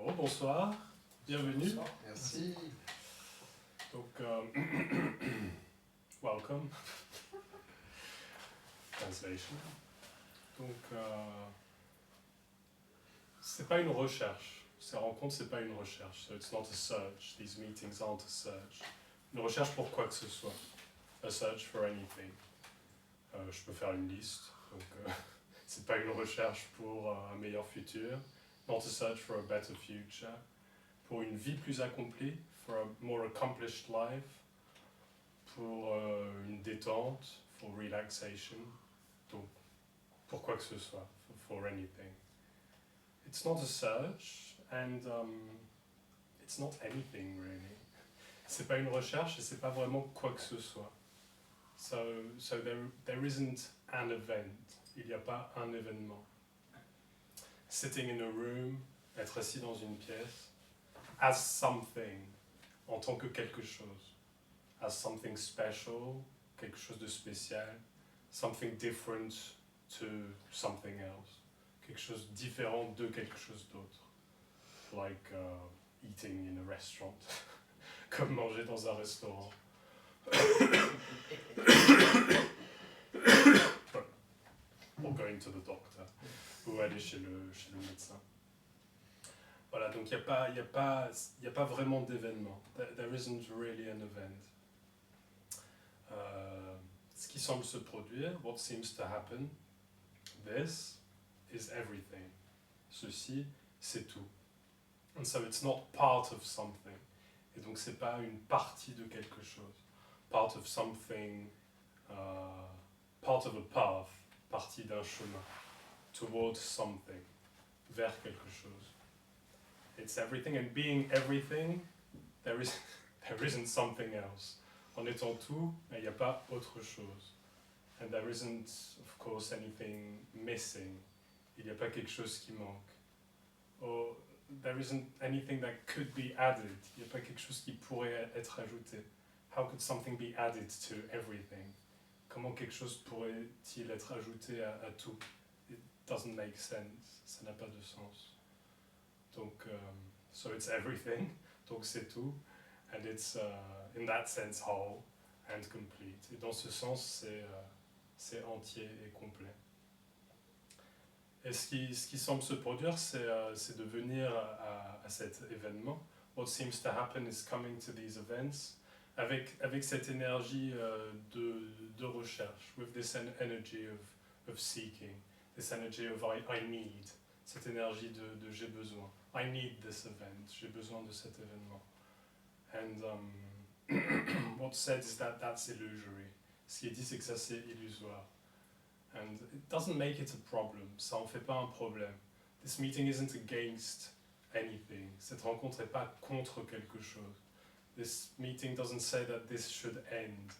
Bon, bonsoir, bienvenue. Bonsoir, merci. Donc, welcome. Translation. Donc, c'est pas une recherche. Ces rencontres, c'est pas une recherche. So it's not a search. These meetings aren't a search. Une recherche pour quoi que ce soit. A search for anything. Je peux faire une liste. Donc, c'est pas une recherche pour un meilleur futur. Not a search for a better future. Pour une vie plus accomplie. For a more accomplished life. Pour une détente. For relaxation. Donc, pour quoi que ce soit. For anything. It's not a search, and it's not anything really. C'est pas une recherche et c'est pas vraiment quoi que ce soit. So there isn't an event. Il n'y a pas un événement. Sitting in a room, être assis dans une pièce, as something, en tant que quelque chose. As something special, quelque chose de spécial. Something different to something else. Quelque chose différent de quelque chose d'autre. Like eating in a restaurant. Comme manger dans un restaurant. Or going to the doctor. Ou aller chez le médecin. Voilà, donc il n'y a pas vraiment d'événement. There isn't really an event. Ce qui semble se produire, what seems to happen, this is everything. Ceci, c'est tout. And so it's not part of something. Et donc c'est pas une partie de quelque chose. Part of something, part of a path, partie d'un chemin. Towards something, vers quelque chose. It's everything, and being everything, there isn't something else. En étant tout, il n'y a pas autre chose. And there isn't, of course, anything missing. Il n'y a pas quelque chose qui manque. Or there isn't anything that could be added. Il n'y a pas quelque chose qui pourrait être ajouté. How could something be added to everything? Comment quelque chose pourrait-il être ajouté à tout? It doesn't make sense. Ça n'a pas de sens. Donc, so it's everything. Donc c'est tout. And it's, in that sense, whole and complete. Et dans ce sens, c'est entier et complet. Et ce qui semble se produire, c'est de venir à cet événement. What seems to happen is coming to these events avec cette énergie de recherche, with this energy of seeking, this energy of I need, cette énergie de j'ai besoin. I need this event, j'ai besoin de cet événement. And what's said is that that's illusory. Ce qui est dit, c'est que ça c'est illusoire. And it doesn't make it a problem. Ça en fait pas un problème. This meeting isn't against anything. Cette rencontre n'est pas contre quelque chose. This meeting doesn't say that this should end.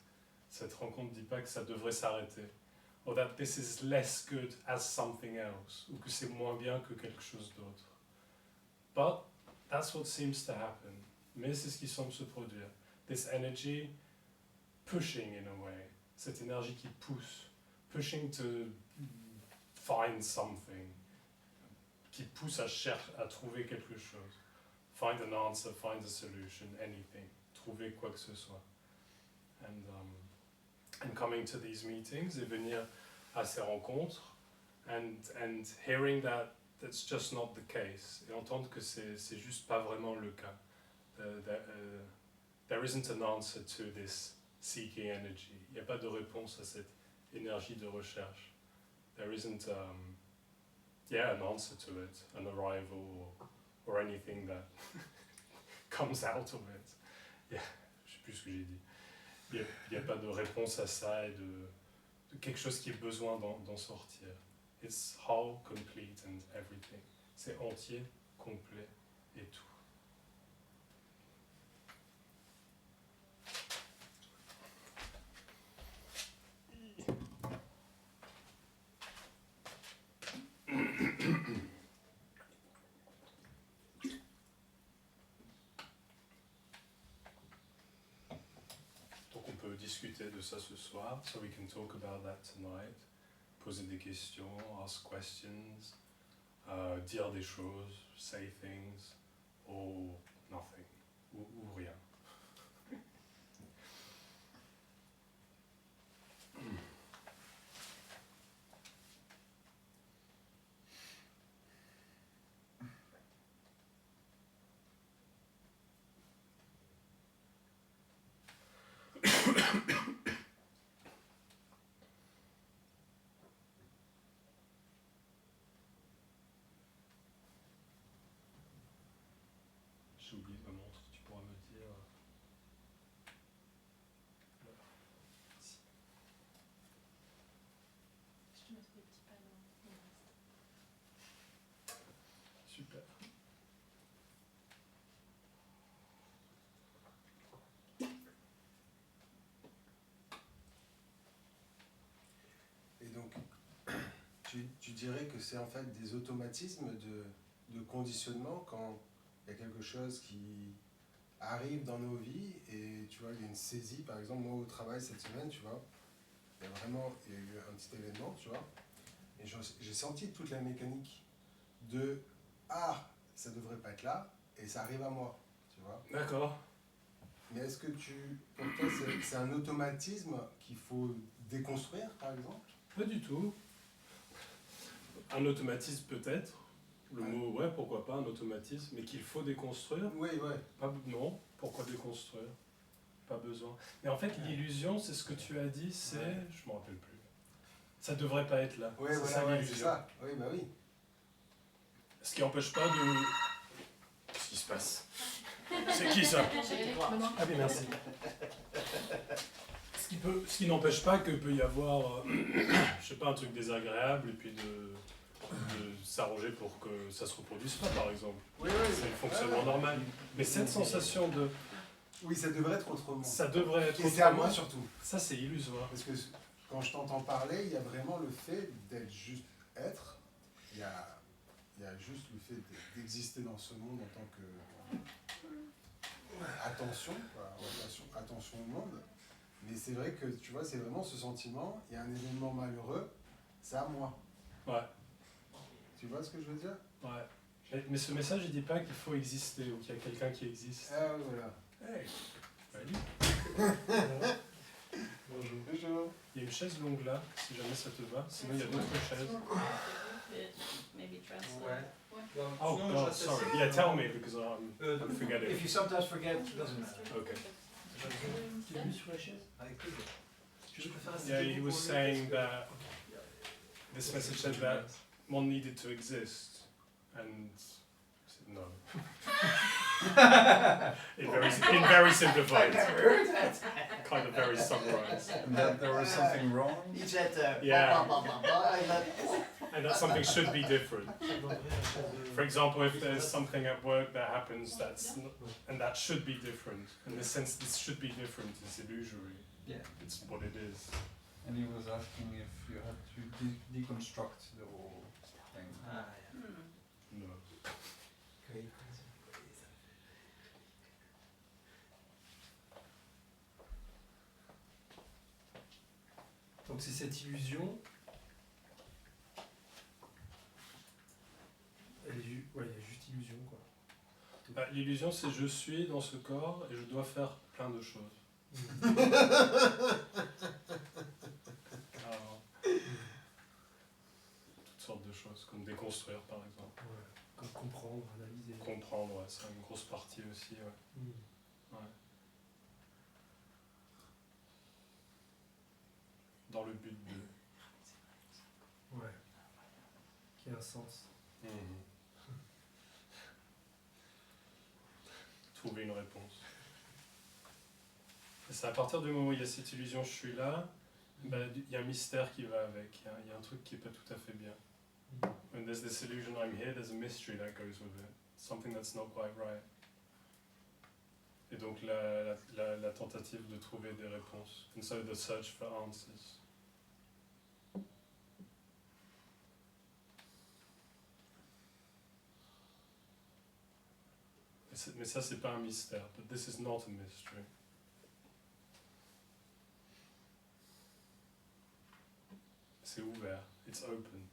Cette rencontre ne dit pas que ça devrait s'arrêter. Or that this is less good as something else. Ou que c'est moins bien que quelque chose d'autre. But that's what seems to happen. Mais c'est ce qui semble se produire. This energy pushing in a way. Cette énergie qui pousse. Pushing to find something. Qui pousse à trouver quelque chose. Find an answer, find a solution, anything. Trouver quoi que ce soit. And coming to these meetings, et venir à ces rencontres, and hearing that that's just not the case, et entendre que c'est juste pas vraiment le cas. There isn't an answer to this seeking energy. Il n'y a pas de réponse à cette énergie de recherche. There isn't an answer to it, an arrival or anything that comes out of it. Yeah, je sais plus ce que j'ai dit. Il n'y a pas de réponse à ça et de quelque chose qui est besoin d'en sortir. It's whole, complete and everything. C'est entier, complet et tout. Discuter de ça ce soir, so we can talk about that tonight. Poser des questions, ask questions, dire des choses, say things, or nothing, ou rien. J'ai oublié ma montre, tu pourras me dire. Si. Je te mettrai des petits panneaux. Super. Et donc, tu dirais que c'est en fait des automatismes de conditionnement quand il y a quelque chose qui arrive dans nos vies et tu vois, il y a une saisie, par exemple, moi au travail cette semaine, tu vois, il y a eu un petit événement, tu vois, et j'ai senti toute la mécanique de ah, ça devrait pas être là, et ça arrive à moi, tu vois. D'accord. Mais est-ce que pour toi, c'est un automatisme qu'il faut déconstruire, par exemple? Pas du tout. Un automatisme peut-être. Le mot, ouais, pourquoi pas, un automatisme, mais qu'il faut déconstruire. Oui, ouais. Non, pourquoi déconstruire? Pas besoin. Mais en fait, l'illusion, c'est ce que tu as dit, c'est... Ouais. Je me rappelle plus. Ça devrait pas être là. Oui, c'est voilà, ça ouais, c'est l'illusion. ça. Oui, bah oui. Ce qui n'empêche pas de... Qu'est-ce qui se passe? C'est qui ça? Ah oui, merci. Ce qui n'empêche pas que peut y avoir, je sais pas, un truc désagréable et puis de s'arranger pour que ça se reproduise pas, par exemple. Oui, oui. C'est le fonctionnement normal. Mais cette sensation de... Oui, ça devrait être autrement. Ça devrait être Et c'est à autrement. moi surtout. Ça, c'est illusoire. Parce que quand je t'entends parler, il y a vraiment le fait d'être juste être. Il y a juste le fait d'exister dans ce monde en tant que attention, quoi, attention au monde. Mais c'est vrai que, tu vois, c'est vraiment ce sentiment, il y a un événement malheureux, c'est à moi. Ouais. Tu vois ce que je veux dire? Ouais. Mais ce message, il dit pas qu'il faut exister ou qu'il y a quelqu'un qui existe. Ah voilà. Hey. Salut. Bonjour. Bonjour. Il y a une chaise longue là, si jamais ça te va. Sinon, il y a d'autres chaises. Maybe translate. Ouais. Well, Oh, sinon, God, je sais sorry. si- Yeah, tell me, because I'm forgetting. If you sometimes forget, it doesn't matter. Okay. Tu l'as mis sur la chaise? Avec plaisir. Je préfère rester Yeah, debout he pour was lui, saying parce that this message said that one needed to exist, and I said no. in very simplified, kind of very summarized. And that there was something wrong. He said, Yeah. blah, blah, blah, blah, and then- And that something should be different. For example, if there's something at work that happens and that should be different, in the sense this should be different is illusory. Yeah. It's what it is. And he was asking if you had to deconstruct the whole thing. Ah, yeah. No. Okay. Donc c'est cette illusion. Ouais, il y a juste illusion quoi. Bah, l'illusion, c'est je suis dans ce corps et je dois faire plein de choses. Alors, toutes sortes de choses, comme déconstruire par exemple. Ouais. Comme comprendre, analyser. Comprendre, ouais, c'est une grosse partie aussi. Ouais. Mm. Ouais. Dans le but de... Ouais. Qui a un sens. Trouver une réponse. Et c'est à partir du moment où il y a cette illusion, je suis là, bah, il y a un mystère qui va avec, il y a un truc qui n'est pas tout à fait bien. When there's this illusion I'm here, there's a mystery that goes with it. Something that's not quite right. Et donc la tentative de trouver des réponses. And so the search for answers. Mais ça, c'est pas un mystère. But this is not a mystery. C'est ouvert. It's open.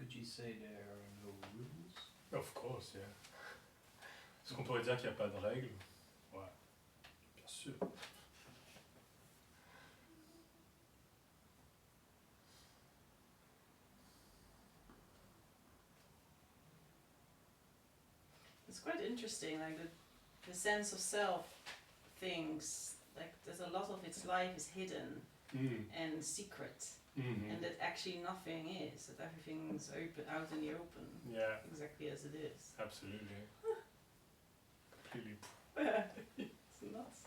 Could you say there are no rules? Of course, yeah. Est-ce qu'on pourrait dire qu'il n'y a pas de règles? Ouais, bien sûr. It's quite interesting, like the sense of self things, like there's a lot of its life is hidden and secret, and that actually nothing is, that everything's open, out in the open, exactly as it is. Absolutely. Completely. It's nuts.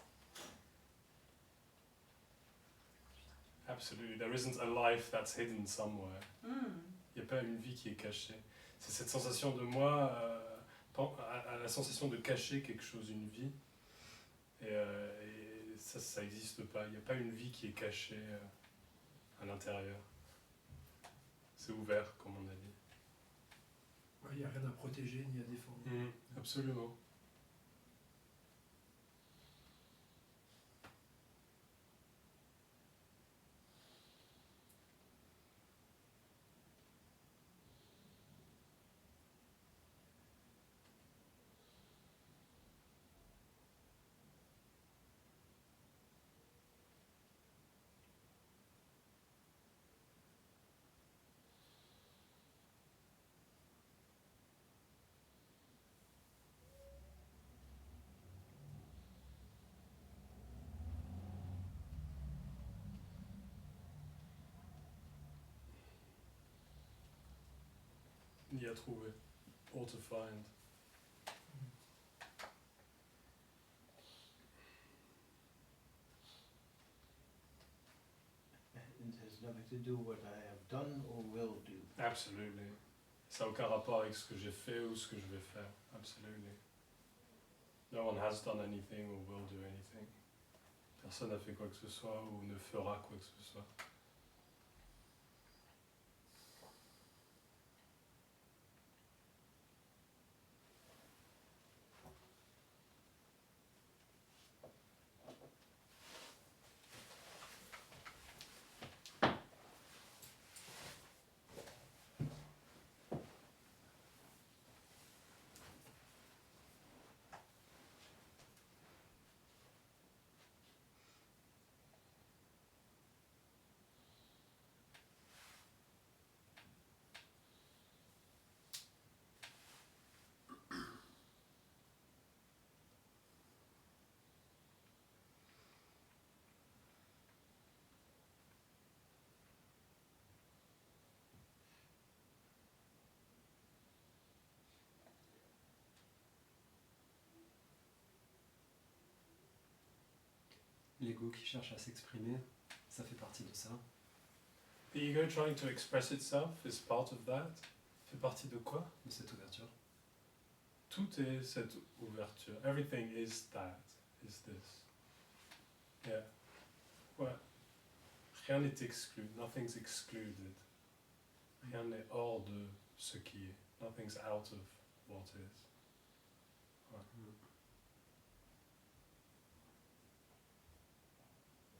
Absolutely. There isn't a life that's hidden somewhere. Il n'y a pas une vie qui est cachée. C'est cette sensation de moi, à la sensation de cacher quelque chose, une vie. Et ça n'existe pas. Il n'y a pas une vie qui est cachée à l'intérieur. C'est ouvert, comme on a dit. Il n'y a rien à protéger ni à défendre. Absolument. Y a trouvé. Or to find. It has nothing to do what I have done or will do. Absolutely. Ça n'a aucun rapport avec ce que j'ai fait ou ce que je vais faire. Absolutely. No one has done anything or will do anything. Personne n'a fait quoi que ce soit ou ne fera quoi que ce soit. L'ego qui cherche à s'exprimer, ça fait partie de ça. The ego trying to express itself is part of that. Fait partie de quoi? De cette ouverture. Tout est cette ouverture. Everything is that, is this. Yeah. Ouais. Rien n'est exclu. Nothing's excluded. Rien n'est hors de ce qui est. Nothing's out of what is. Ouais.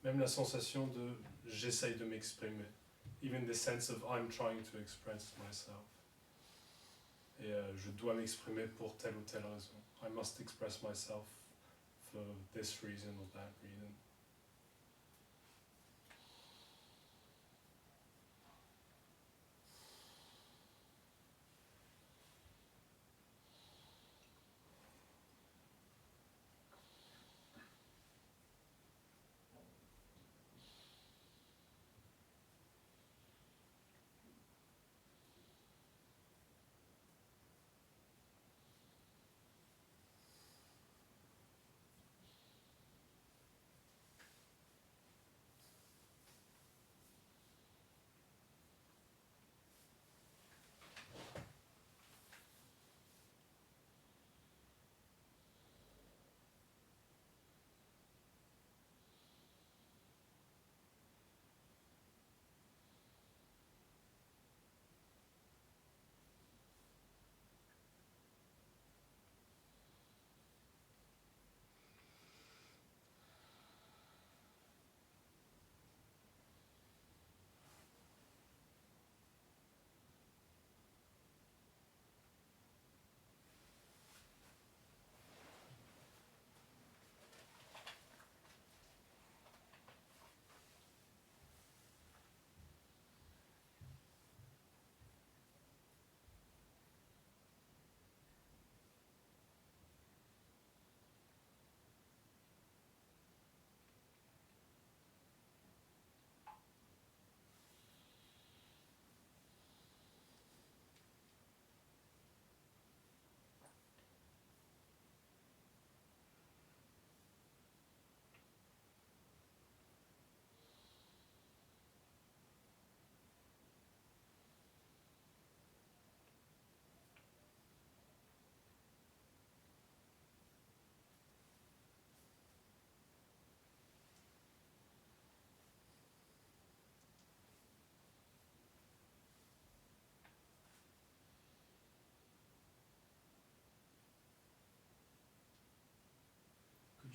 Même la sensation de j'essaye de m'exprimer. Even the sense of I'm trying to express myself. Et je dois m'exprimer pour telle ou telle raison. I must express myself for this reason or that reason.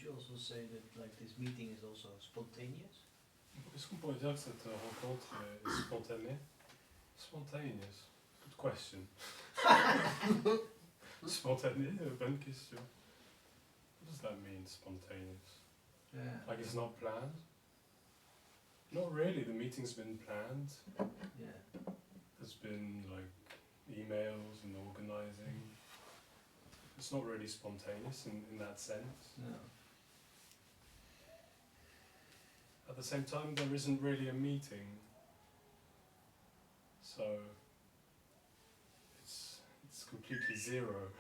you also say that like this meeting is also spontaneous? Est-ce qu'on pourrait dire que cette rencontre est spontanée? Spontaneous. Good question. Spontané, bonne question. What does that mean, spontaneous? Yeah. Like it's not planned? Not really, the meeting's been planned. Yeah. There's been like emails and organising. It's not really spontaneous in that sense. No. At the same time, there isn't really a meeting. So it's completely zero.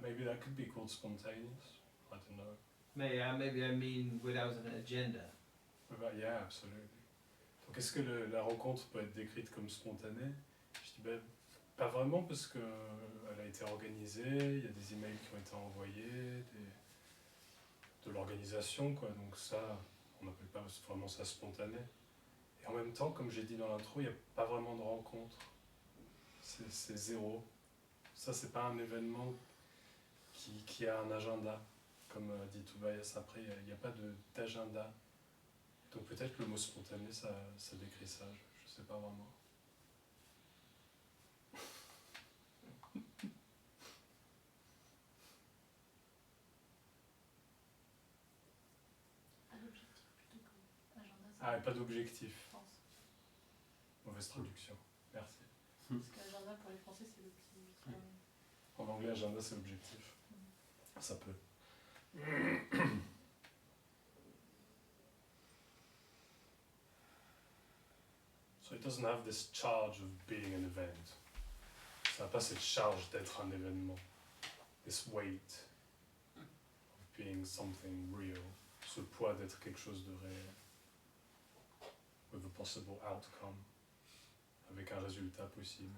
Maybe that could be called spontaneous. I don't know. Maybe I mean without an agenda. Yeah, absolutely. Donc est-ce que la rencontre peut être décrite comme spontanée? Je dis ben, pas vraiment parce que elle a été organisée, il y a des emails qui ont été envoyés, de l'organisation quoi. Donc ça, on n'appelle pas vraiment ça spontané. Et en même temps, comme j'ai dit dans l'intro, il n'y a pas vraiment de rencontre. C'est zéro. Ça, c'est pas un événement qui a un agenda. Comme dit Tobias après, il n'y a pas d'agenda. Donc peut-être que le mot spontané, ça décrit ça, je sais pas vraiment. Un objectif plutôt qu'agenda. Ah, et pas d'objectif. Je pense. Mauvaise traduction. Merci. Parce qu'agenda pour les Français c'est l'objectif. En anglais, agenda, c'est objectif. Ça peut. So it doesn't have this charge of being an event. Ça n'a pas cette charge d'être un événement. This weight of being something real. Ce poids d'être quelque chose de réel. With a possible outcome. Avec un résultat possible.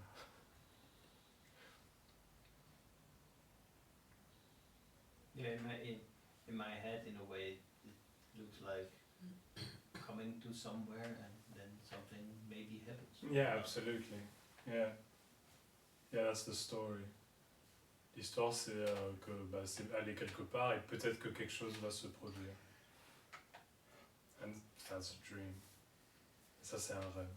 Yeah, in my head, in a way, it looks like coming to somewhere and then something maybe happens. Yeah, absolutely. Yeah. Yeah, that's the story. L'histoire, c'est que c'est aller quelque part et peut-être que quelque chose va se produire. And that's a dream. Et ça, c'est un rêve.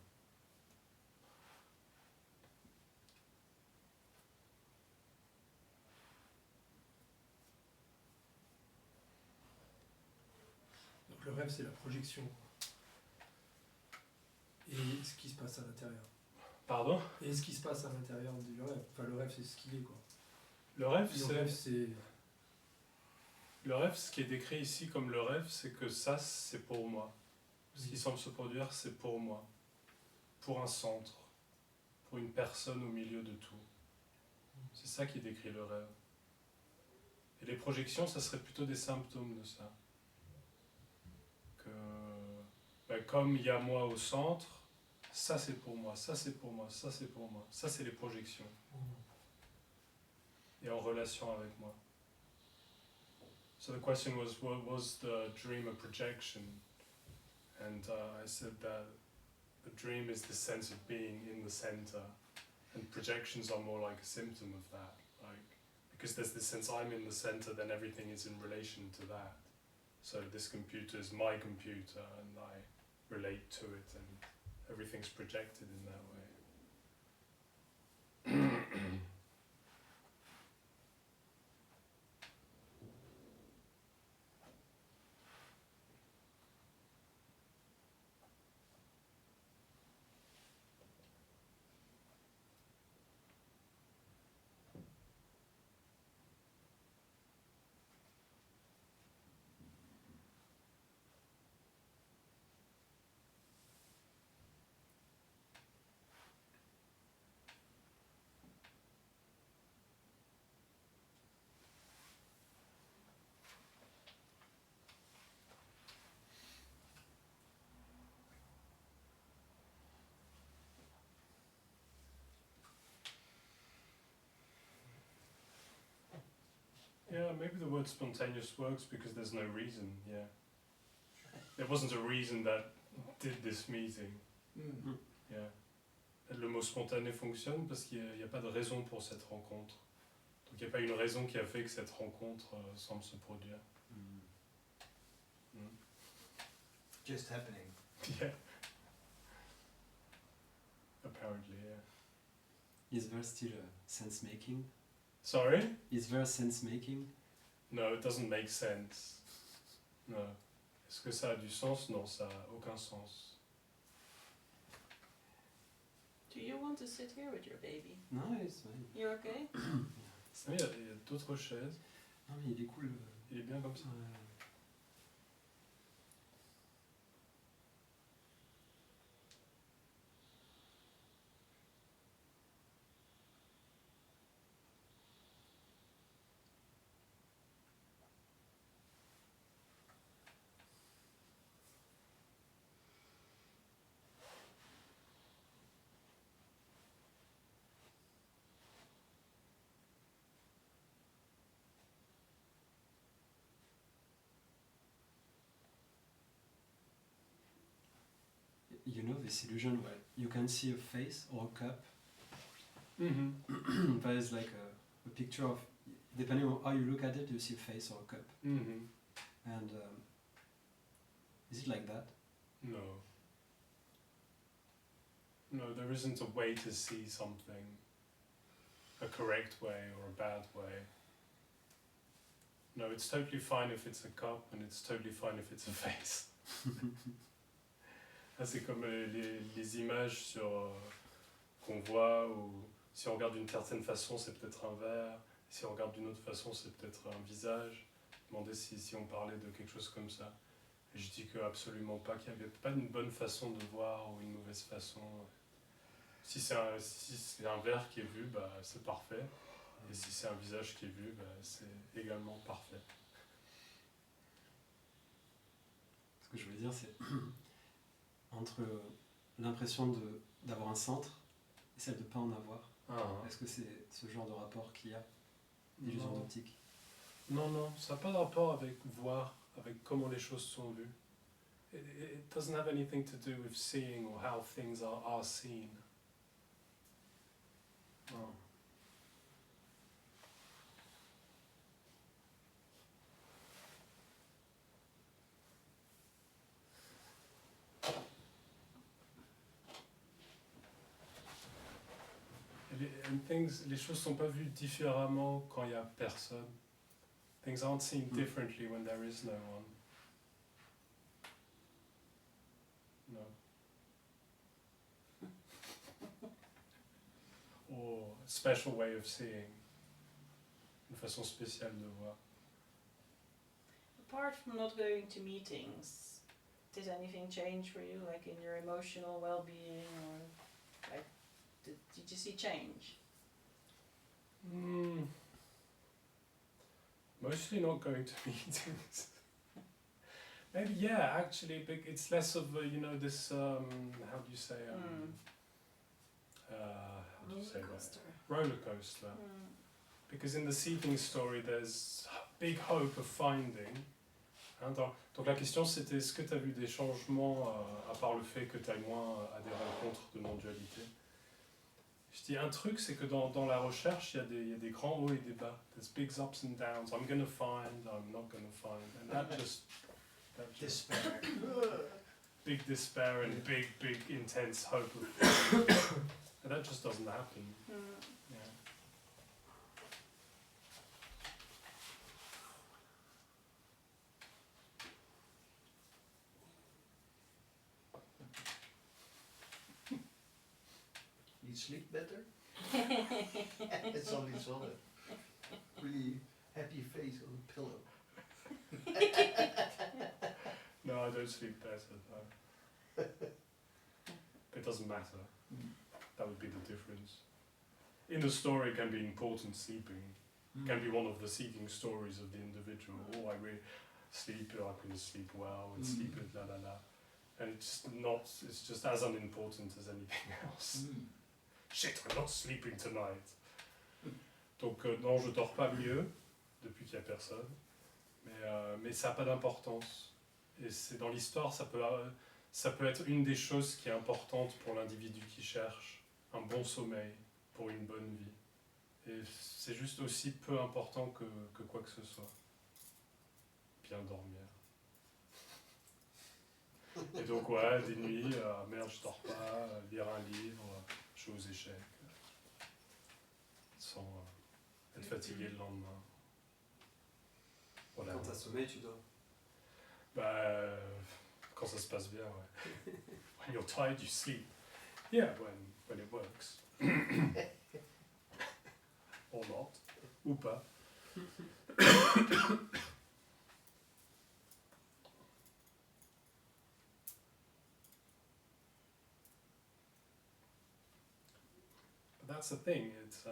Donc le rêve, c'est la projection. Et ce qui se passe à l'intérieur. Pardon? Et ce qui se passe à l'intérieur du rêve. Enfin, le rêve, c'est ce qu'il est, quoi. Le rêve, c'est... Le rêve, ce qui est décrit ici comme le rêve, c'est que ça, c'est pour moi. Ce qui semble se produire, c'est pour moi. Pour un centre. Pour une personne au milieu de tout. C'est ça qui décrit le rêve. Et les projections, ça serait plutôt des symptômes de ça. Que, comme il y a moi au centre, ça c'est pour moi, ça c'est pour moi, ça c'est pour moi. Ça c'est les projections. Et en relation avec moi. So the question was the dream a projection? And I said that the dream is the sense of being in the center, and projections are more like a symptom of that. Like, because there's this sense I'm in the center, then everything is in relation to that. So this computer is my computer, and I relate to it, and everything's projected in that way. Yeah, maybe the word spontaneous works because there's no reason, yeah. There wasn't a reason that did this meeting. Yeah. Le mot spontané fonctionne parce qu'il n'y a pas de raison pour cette rencontre. Donc il n'y a pas une raison qui a fait que cette rencontre semble se produire. Just happening. Yeah. Apparently, yeah. Is there still sense making? Sorry? Is there sense making? No, it doesn't make sense. No. Est-ce que ça a du sens? Non, ça n'a aucun sens. Do you want to sit here with your baby? No, it's fine. You okay? Il y a d'autres chaises. Non, mais il est cool. Il est bien comme ça. You know this illusion where you can see a face or a cup. Mm-hmm. There is like a picture of, depending on how you look at it, you see a face or a cup. Mm-hmm. And is it like that? No. No, there isn't a way to see something. A correct way or a bad way. No, it's totally fine if it's a cup and it's totally fine if it's a face. Ah, c'est comme les images sur, qu'on voit, où si on regarde d'une certaine façon, c'est peut-être un verre, si on regarde d'une autre façon, c'est peut-être un visage. Demandez si on parlait de quelque chose comme ça. Et je dis que absolument pas, qu'il n'y avait pas une bonne façon de voir ou une mauvaise façon. Si c'est un verre qui est vu, bah, c'est parfait. Et si c'est un visage qui est vu, bah, c'est également parfait. Ce que je voulais dire, c'est entre l'impression d'avoir un centre et celle de ne pas en avoir. Est-ce que c'est ce genre de rapport qu'il y a, d'illusion Non. d'optique? Non, non, ça n'a pas de rapport avec voir, avec comment les choses sont vues. It doesn't have anything to do with seeing or how things are seen. Non. Les choses sont pas vues différemment quand il y a personne. Things aren't seen differently when there is no one. No. Or a special way of seeing. Une façon spéciale de voir. Apart from not going to meetings, did anything change for you, like in your emotional well-being, or like did you see change? Mostly not going to meetings. Maybe yeah, actually, but it's less of this. How do you say? How do you say that? Roller coaster. Because in the seeking story, there's big hope of finding. Hein, donc la question c'était, est-ce que tu as vu des changements à part le fait que tu ailles moins à des rencontres de non-dualité? Je dis un truc, c'est que dans la recherche, il y a des grands hauts et des bas. There's big ups and downs. I'm gonna find, I'm not gonna find. And that just Despair. big despair and big intense hope. And that just doesn't happen. Yeah. You sleep better? It's only solid. Really happy face on the pillow. No, I don't sleep better. No. It doesn't matter. That would be the difference. In the story, it can be important sleeping. It can be one of the seeking stories of the individual. Oh, I really sleep, I can sleep well, and sleep is la la la. And it's just as unimportant as anything else. Shit, I'm not sleeping tonight. Donc non, je dors pas mieux depuis qu'il y a personne. Mais ça n'a pas d'importance. Et c'est dans l'histoire, ça peut être une des choses qui est importante pour l'individu qui cherche un bon sommeil pour une bonne vie. Et c'est juste aussi peu important que quoi que ce soit. Bien dormir. Et donc ouais, des nuits, merde je dors pas, lire un livre, jouer aux échecs, sans être fatigué le lendemain. Voilà. Quand t'as sommeil, tu dors. Bah, quand ça se passe bien, ouais. When you're tired, you sleep. Yeah, when it works. Or not. Ou pas. But that's the thing. It's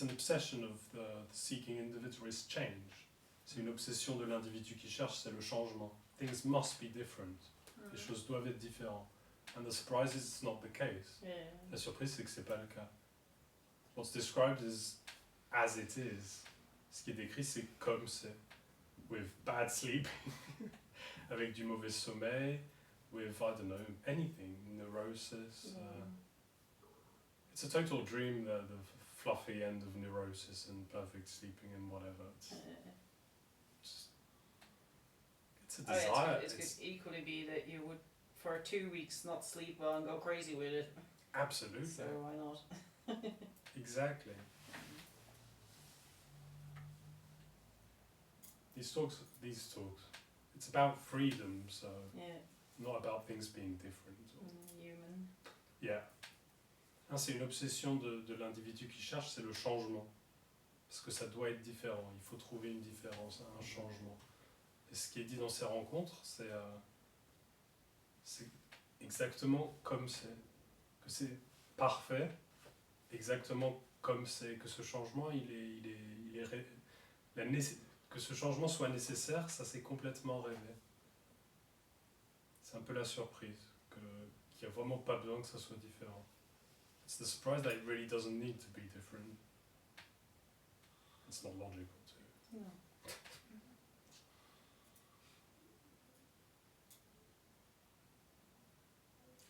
an obsession of the seeking individualist change. C'est une obsession de l'individu qui cherche, c'est le changement. Things must be different. Les choses doivent être différentes. And the surprise is it's not the case. Yeah. La surprise, c'est que c'est pas le cas. What's described is as it is. Ce qui est décrit, c'est comme c'est. With bad sleep, avec du mauvais sommeil, with, I don't know, anything, neurosis. It's a total dream, the fluffy end of neurosis and perfect sleeping and whatever. It's a desire. It could equally be that you would, for 2 weeks, not sleep well and go crazy with it. Absolutely. So why not? Exactly. These talks, it's about freedom, so Yeah. not about things being different. Human. Yeah. C'est une obsession de l'individu qui cherche, c'est le changement. Parce que ça doit être différent, il faut trouver une différence, un changement. Et ce qui est dit dans ces rencontres, c'est exactement comme c'est. Que c'est parfait, exactement comme c'est. Que ce changement, que ce changement soit nécessaire, ça c'est complètement rêvé. C'est un peu la surprise, qu'il n'y a vraiment pas besoin que ça soit différent. It's the surprise that it really doesn't need to be different. It's not logical too. No.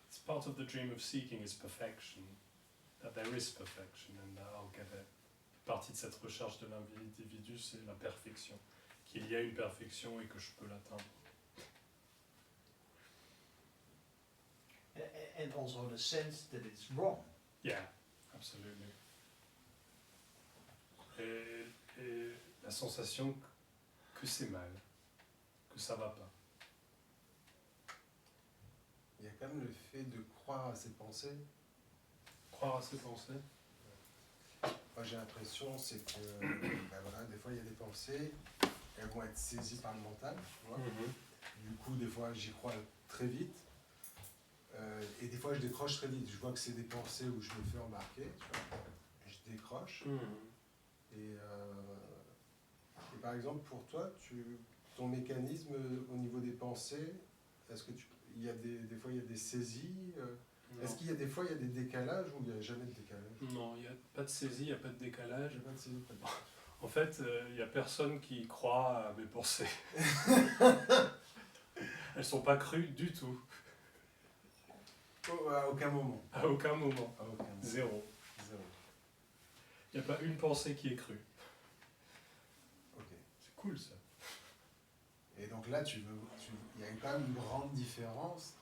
It's part of the dream of seeking is perfection. That there is perfection and that I'll get it. Partie de cette recherche de l'individu, c'est la perfection. Qu'il y a une perfection et que je peux l'atteindre. And also the sense that it's wrong. Yeah, absolutely. Et la sensation que c'est mal, que ça va pas. Il y a quand même le fait de croire à ses pensées. Croire à ses pensées. Moi j'ai l'impression, c'est que voilà, des fois il y a des pensées, elles vont être saisies par le mental, tu vois. Du coup, des fois j'y crois très vite. Et des fois je décroche très vite. Je vois que c'est des pensées où je me fais embarquer, tu vois. Je décroche. Et par exemple, pour toi, ton mécanisme au niveau des pensées, est-ce que il y a des fois il y a des saisies Est-ce qu'il y a des fois il y a des décalages ou il n'y a jamais de décalage? Non, il n'y a pas de saisie, il n'y a pas de décalage. Il n'y a pas de saisie, pas de décalage. En fait, il n'y a personne qui croit à mes pensées. Elles sont pas crues du tout. À aucun moment. À aucun moment. À aucun moment. Zéro. Zéro. Il n'y a pas une pensée qui est crue. Ok. C'est cool ça. Et donc là, il y a quand même une grande différence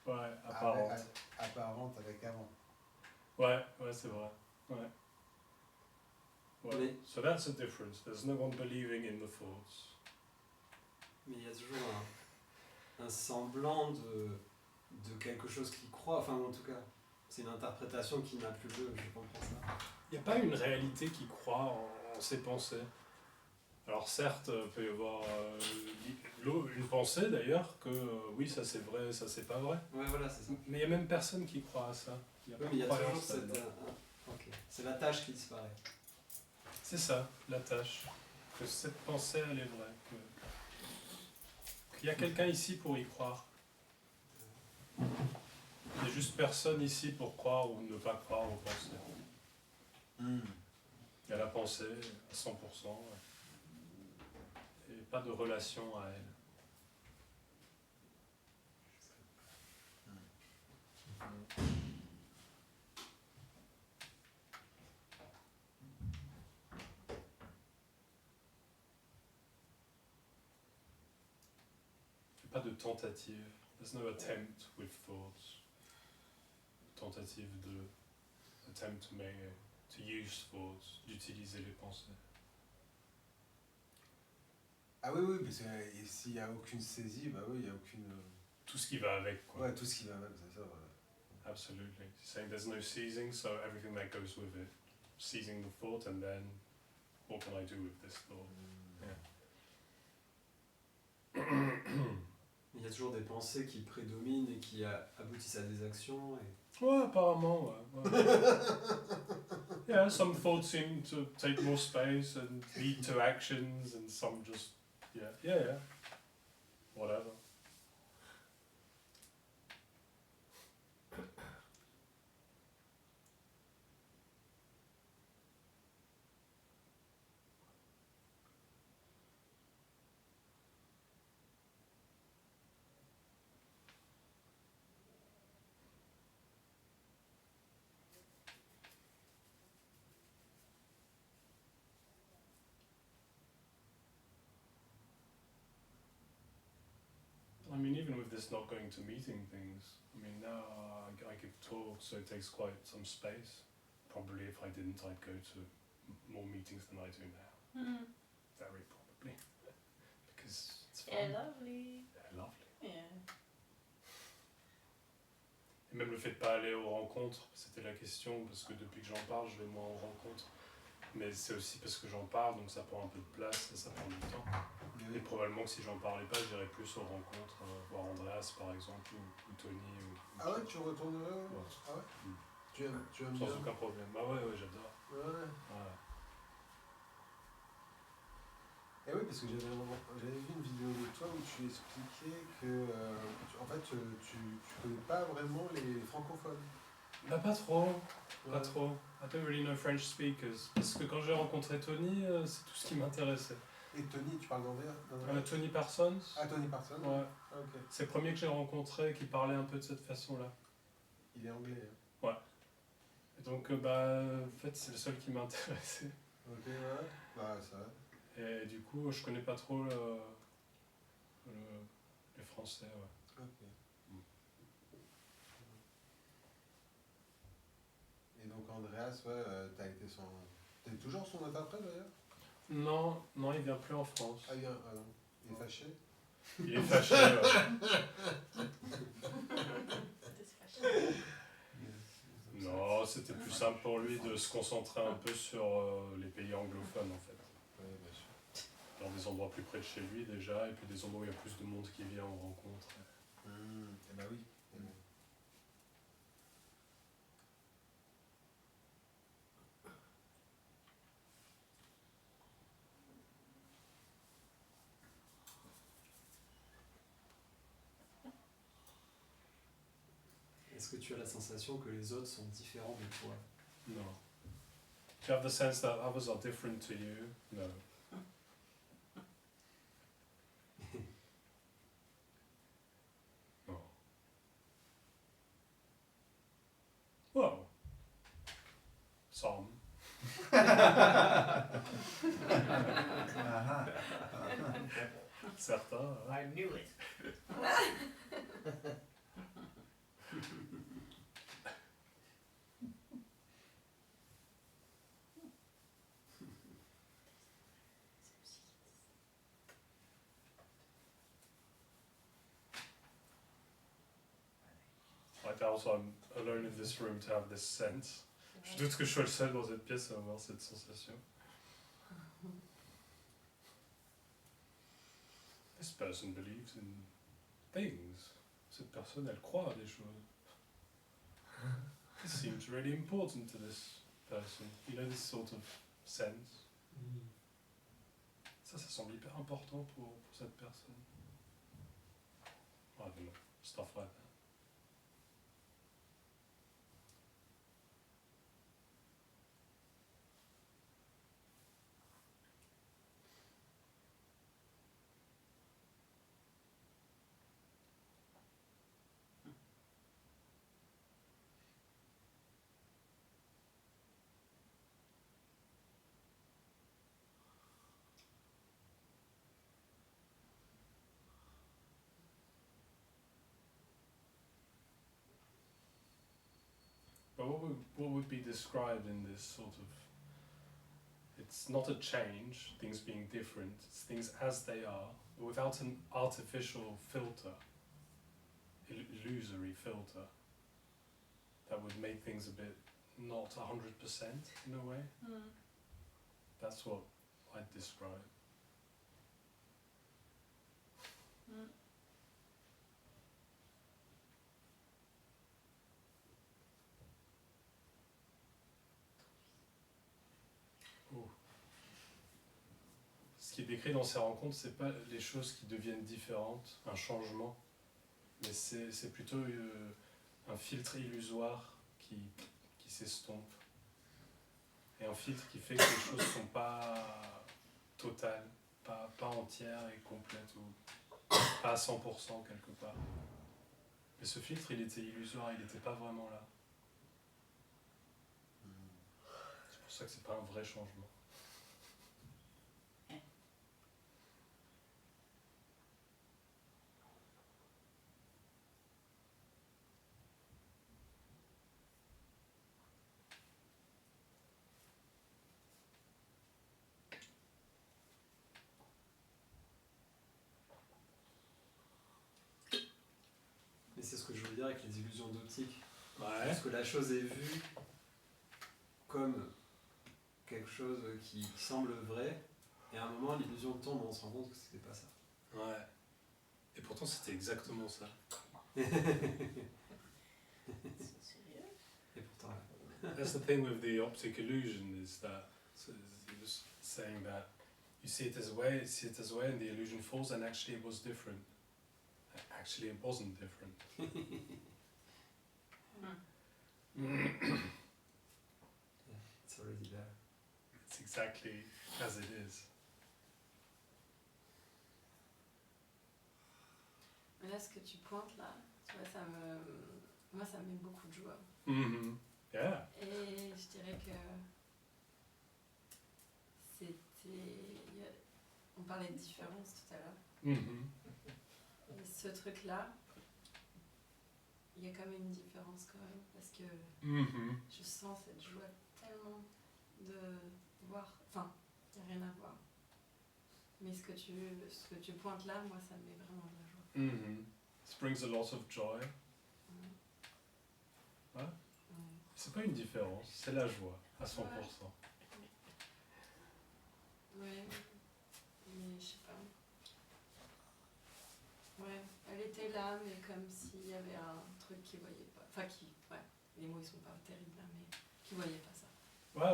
Ouais, apparente. apparente avec avant. Ouais, c'est vrai. Ouais. Mais- So that's a difference. There's no one believing in the thoughts. Mais il y a toujours un semblant de quelque chose qui croit, enfin en tout cas, c'est une interprétation qui n'a plus lieu, je comprends ça. Il n'y a pas une réalité qui croit en ses pensées. Alors certes, il peut y avoir une pensée d'ailleurs que oui, ça c'est vrai, ça c'est pas vrai. Ouais, voilà, c'est ça. Mais il n'y a même personne qui croit à ça. Il y a Ouais, pas mais il y de a toujours croyance cette... là-dedans. ok. C'est la tâche qui disparaît. C'est ça, la tâche. Que cette pensée, elle est vraie. Qu'il y a quelqu'un ici pour y croire. Il n'y a juste personne ici pour croire ou ne pas croire aux pensées. Il y a la pensée à 100%. Et pas de relation à elle. Pas de tentative. There's no attempt with thoughts. Tentative de attempt to use thoughts, d'utiliser les pensées. Ah oui, oui, parce que s'il n'y a aucune saisie, bah oui, il n'y a aucune... Tout ce qui va avec, quoi. Ouais, tout ce qui va avec, c'est ça, voilà. Absolutely. Saying there's no seizing, so everything that goes with it. Seizing the thought, and then what can I do with this thought? Il y a toujours des pensées qui prédominent et qui aboutissent à des actions. Et... Ouais, apparemment, ouais. Yeah, some thoughts seem to take more space and lead to actions, and some just, yeah. Whatever. I mean, even with this not going to meeting things, I mean, now I give talks, so it takes quite some space. Probably if I didn't, I'd go to more meetings than I do now. Very probably. Because it's fun. Yeah, lovely. Yeah, lovely. Yeah. Et même le fait de pas aller aux rencontres, c'était la question, parce que depuis que j'en parle, je vais moins aux rencontres. Mais c'est aussi parce que j'en parle, donc ça prend un peu de place et ça prend du temps. Et probablement que si j'en parlais pas, j'irais plus aux rencontres, voir Andreas par exemple, ou Tony. Ah ouais, tu retournerais Ouais. Ah ouais Tu aimes Sans bien aucun problème. Ah ouais, j'adore. Ouais. Et oui, parce que j'avais vu une vidéo de toi où tu expliquais que en fait tu connais pas vraiment les francophones. Bah pas trop, pas Ouais. trop. I don't really know French speakers. Parce que quand j'ai rencontré Tony, c'est tout ce qui m'intéressait. Et Tony, tu parles d'Andrea Tony Parsons. Ah, Tony Parsons. Ouais. Ah, ok. C'est le premier que j'ai rencontré qui parlait un peu de cette façon-là. Il est anglais. Hein. Et donc en fait c'est le seul qui m'intéressait. Ok, ouais. Bah ça. Et du coup je connais pas trop les Français, ouais. Ok. Et donc Andreas, ouais, t'es toujours son interprète d'ailleurs? Non, il vient plus en France. Ah, non. Il est fâché? Il est fâché, ouais. Non, c'était plus simple pour lui de se concentrer un peu sur les pays anglophones en fait. Oui, bien sûr. Dans des endroits plus près de chez lui déjà, et puis des endroits où il y a plus de monde qui vient aux rencontres. Eh ben oui. Est-ce que tu as la sensation que les autres sont différents de toi? No. Do you have the sense that others are different to you? No. No. Well, some. Certains. I knew it. Like also I'm alone in this room to have this sense. Je doute que je sois le seul dans cette pièce à avoir cette sensation. This person believes in things. Cette personne, elle croit à des choses. This seems really important to this person. You know, this sort of sense. Ça semble hyper important pour cette personne. I don't know, stuff like that. what would be described in this sort of... It's not a change, things being different, it's things as they are, but without an artificial filter, illusory filter, that would make things a bit not 100% in a way. That's what I'd describe. Ce qui est décrit dans ces rencontres, c'est pas les choses qui deviennent différentes, un changement, mais c'est plutôt un filtre illusoire qui s'estompe. Et un filtre qui fait que les choses ne sont pas totales, pas entières et complètes, ou pas à 100% quelque part. Mais ce filtre, il était illusoire, il n'était pas vraiment là. C'est pour ça que c'est pas un vrai changement. Mais c'est ce que je veux dire avec les illusions d'optique. Ouais. Parce que la chose est vue comme quelque chose qui semble vrai, et à un moment l'illusion tombe, on se rend compte que c'était pas ça. Ouais. Et pourtant c'était exactement ça. C'est sérieux? Et pourtant, That's the thing with the optic illusion, is that you're just saying that you see it as a way, and the illusion falls, and actually it was different. Actually, it wasn't different. it's already there. It's exactly as it is. Mais là, ce que tu pointes là, tu vois, moi, ça me met beaucoup de joie. Yeah. Et je dirais que on parlait de différence tout à l'heure. Et ce truc-là, il y a quand même une différence quand même, parce que je sens cette joie tellement de voir, enfin, il n'y a rien à voir. Mais ce que tu pointes là, moi, ça me met vraiment de la joie. This brings a lot of joy. Ouais. C'est pas une différence, c'est la joie, à 100%. Ouais, mais je sais pas. Ouais, elle était là, mais comme s'il y avait un truc qu'il voyait pas. Enfin, les mots ils sont pas terribles là, mais qui voyait pas ça.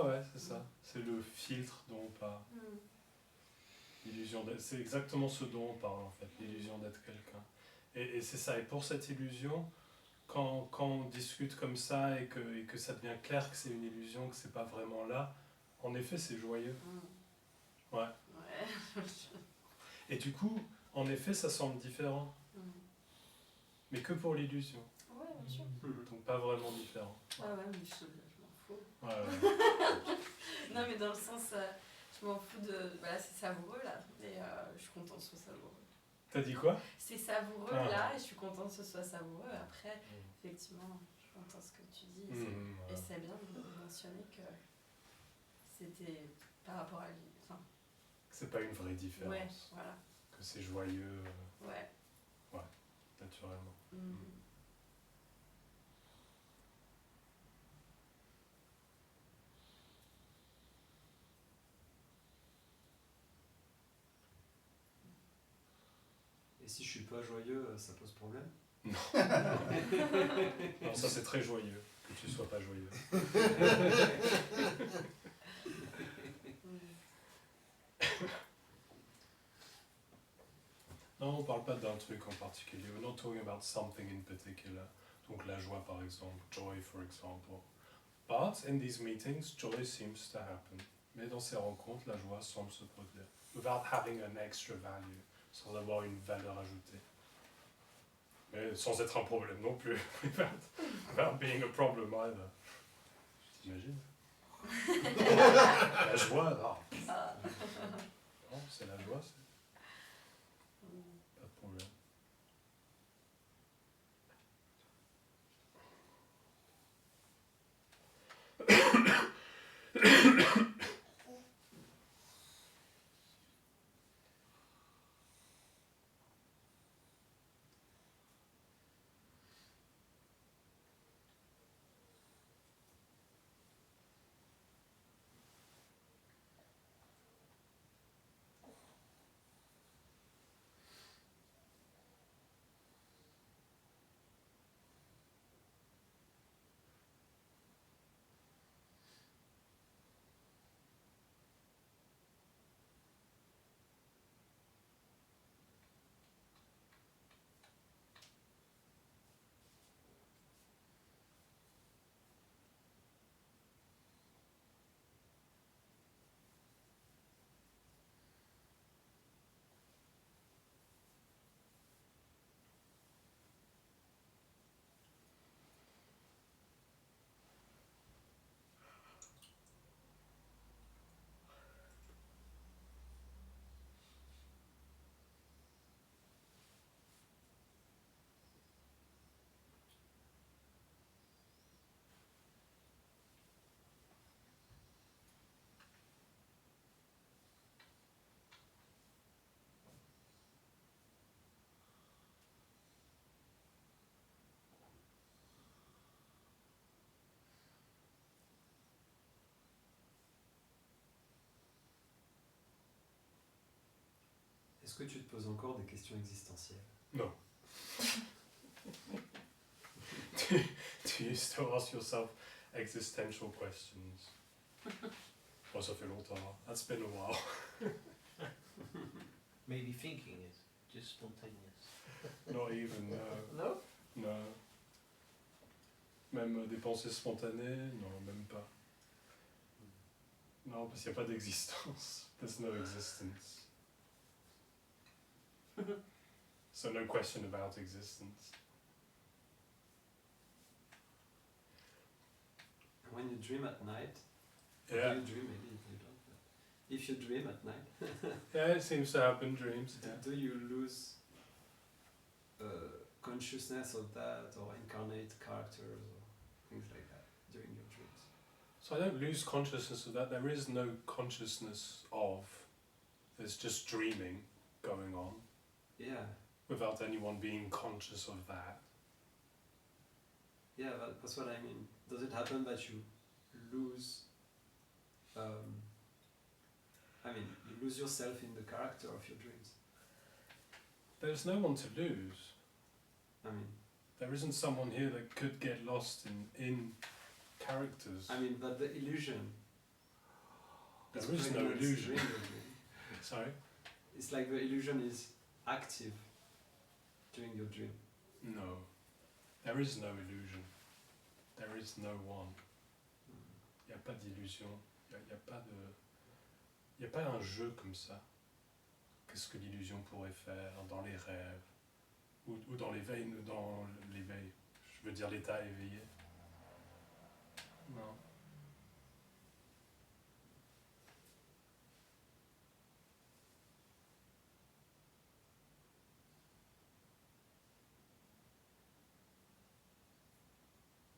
Ouais, c'est ça. C'est le filtre dont on parle. L'illusion d'être, c'est exactement ce dont on parle en fait, l'illusion d'être quelqu'un. Et c'est ça, et pour cette illusion, quand on discute comme ça et que ça devient clair que c'est une illusion, que c'est pas vraiment là, en effet c'est joyeux. Ouais. Et du coup, en effet ça semble différent. Mais que pour l'illusion. Ouais, bien sûr. Donc pas vraiment différent. Ouais. Ah ouais, mais je m'en fous. Ouais. Non, mais dans le sens, je m'en fous de... Voilà, c'est savoureux là, et je suis contente que ce soit savoureux. T'as dit quoi? C'est savoureux là, et je suis contente que ce soit savoureux. Après, effectivement, je entends ce que tu dis, et c'est bien de mentionner que c'était par rapport à lui. Enfin, c'est pas une vraie différence. Ouais, voilà. Que c'est joyeux. Ouais. Ouais, naturellement. Et si je suis pas joyeux, ça pose problème? Non. Non, ça c'est très joyeux, que tu sois pas joyeux. Non, on parle pas d'un truc en particulier. We're not talking about something in particular. Donc la joie par exemple, joy for example. But in these meetings, joy seems to happen. Mais dans ces rencontres, la joie semble se produire. Without having an extra value. Sans avoir une valeur ajoutée. Mais sans être un problème non plus. Without being a problem either. T'imagines? La joie, non. Non, c'est la joie, c'est... Pas de problème. Est-ce que tu te poses encore des questions existentielles? No. Do you still ask yourself existential questions? Oh, ça fait longtemps. That's been a while. Maybe thinking is just spontaneous. Not even, no. No? No. Même des pensées spontanées? Non, même pas. Non, parce qu'il n'y a pas d'existence. There's no existence. So no question about existence. When you dream at night, Yeah. do you dream, maybe you don't, but if you dream at night, Yeah, it seems to happen, dreams. Yeah. do you lose consciousness of that, or incarnate characters, or things like that during your dreams? So I don't lose consciousness of that. There is no consciousness of. There's just dreaming going on Yeah, without anyone being conscious of that. yeah, that's what I mean. Does it happen that you lose, you lose yourself in the character of your dreams? There's no one to lose. I mean, There isn't someone here that could get lost in characters. but the illusion. There is is no pregnant illusion. during your dream. Sorry? It's like the illusion is active during your dream. No. There is no illusion. There is no one. Il n'y a pas d'illusion. Il n'y a pas de... Il n'y a pas un jeu comme ça. Qu'est-ce que l'illusion pourrait faire dans les rêves ou dans l'éveil, dans l'éveil. Je veux dire l'état éveillé. Non.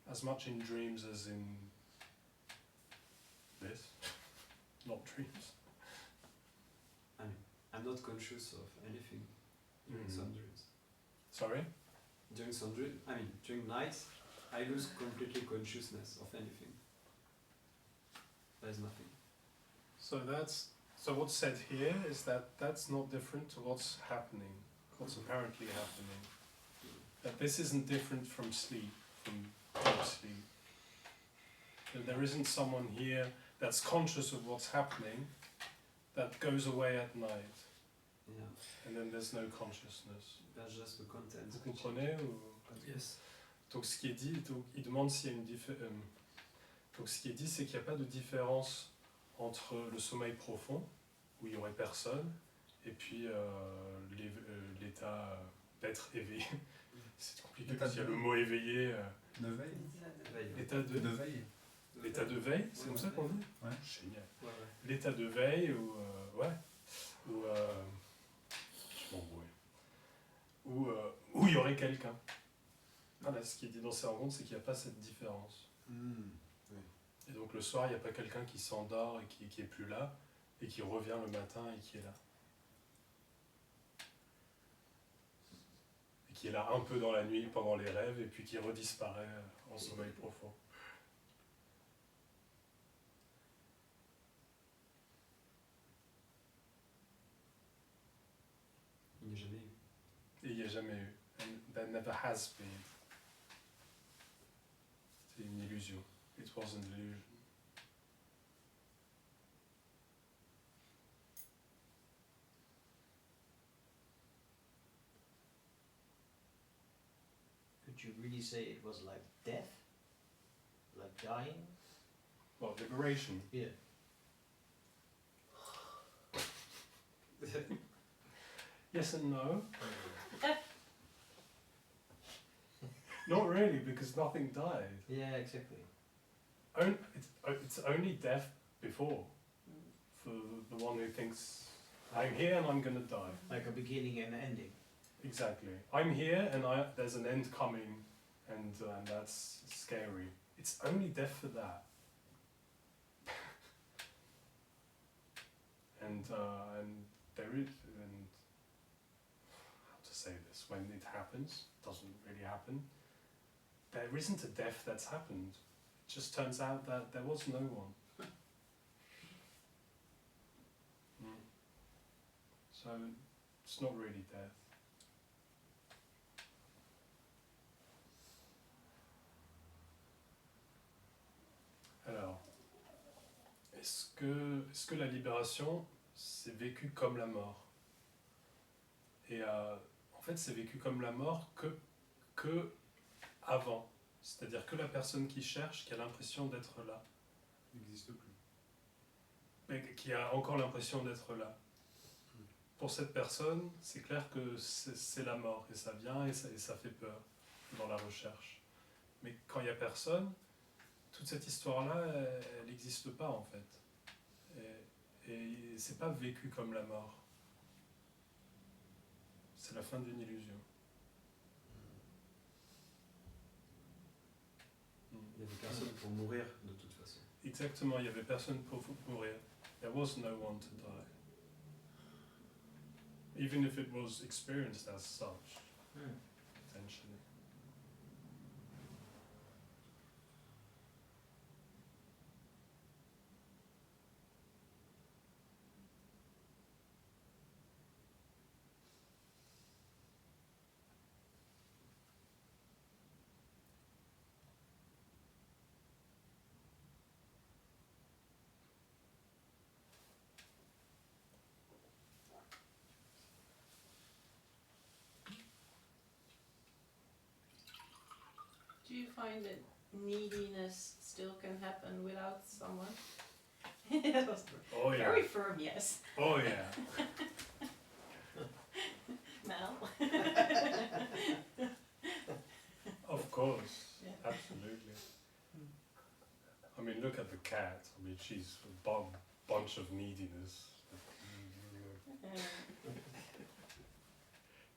As much in dreams as in this. Not dreams. I'm not conscious of anything during some dreams. Sorry? During some dreams, during nights, I lose completely consciousness of anything. There's nothing. So what's said here is that that's not different to what's happening, what's apparently happening. That this isn't different from sleep, from deep sleep. That there isn't someone here that's conscious of what's happening that goes away at night. Yeah. And then there's no consciousness. That's just the content. Vous comprenez ou... Yes. Donc ce qui est dit, donc, il demande s'il y a une différence. Donc ce qui est dit, c'est qu'il n'y a pas de différence entre le sommeil profond, où il n'y aurait personne, et puis l'état d'être éveillé. C'est compliqué parce qu'il y a le mot éveillé. De veille. L'état de... De veille. L'état de veille, c'est comme ça qu'on dit? Ouais. Génial. Ouais. L'état de veille, ou... ou je m'embrouille. Où il y aurait quelqu'un. Voilà, ce qui est dit dans ces rencontres, c'est qu'il n'y a pas cette différence. Oui. Et donc le soir, il n'y a pas quelqu'un qui s'endort et qui est plus là, et qui revient le matin et qui est là. Et qui est là un peu dans la nuit, pendant les rêves, et puis qui redisparaît en sommeil profond. Il n'y a jamais eu. Et il n'y a jamais eu. And that never has been. C'est une illusion. It was an illusion. Could you really say it was like death? Like dying? Well, liberation. Yeah. Yes and no. Not really, because nothing died. Yeah, exactly. It's only death before, for the one who thinks, I'm here and I'm gonna die. Like a beginning and ending. Exactly. I'm here and there's an end coming, and that's scary. It's only death for that. And there is, and how to say this, when it happens, it doesn't really happen, there isn't a death that's happened. It just turns out that there was no one. So it's not really death. Alors, est-ce que la libération, c'est vécu comme la mort? Et en fait, c'est vécu comme la mort que avant. C'est-à-dire que la personne qui cherche, qui a l'impression d'être là, n'existe plus. mais qui a encore l'impression d'être là. Pour cette personne, c'est clair que c'est la mort, et ça vient, et ça fait peur dans la recherche. Mais quand il n'y a personne, toute cette histoire-là, elle n'existe pas en fait. Et c'est pas vécu comme la mort. C'est la fin d'une illusion. Il n'y avait personne pour mourir de toute façon. Exactement, il n'y avait personne pour mourir. There was no one to die. Even if it was experienced as such, potentially. Do you find that neediness still can happen without someone? That was Oh yeah. very firm, yes. Oh yeah. Mel? Of course. Yeah. Absolutely. I mean, look at the cat. I mean, she's a bunch of neediness.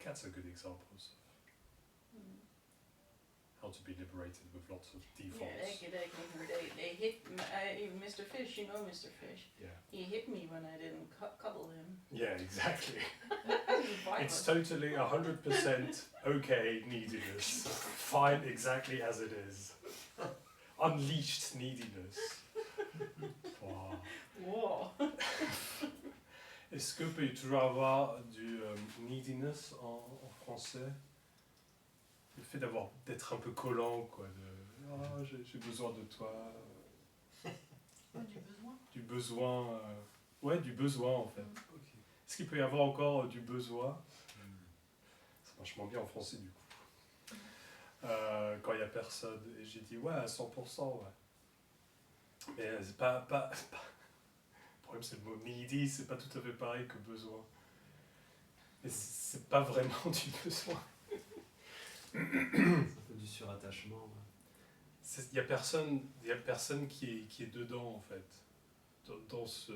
Cats are good examples of how to be liberated with lots of defaults. Yeah, they hit Mr. Fish, you know Mr. Fish. Yeah. He hit me when I didn't cuddle him. Yeah, exactly. Violent. It's totally 100% okay neediness. Fine exactly as it is. Unleashed neediness. Wow. Whoa. Est-ce que peut y toujours avoir du neediness en français? Le fait d'être un peu collant, quoi, de j'ai besoin de toi. Du besoin. Du besoin, ouais, du besoin en fait. Ok. Est-ce qu'il peut y avoir encore du besoin? C'est vachement bien en français du coup. Quand il n'y a personne. Et j'ai dit ouais, à 100%, ouais. Mais c'est pas... Le problème c'est le mot needy, c'est pas tout à fait pareil que besoin. Mais c'est pas vraiment du besoin. C'est un peu du surattachement. Il y a personne qui est dedans en fait, dans ce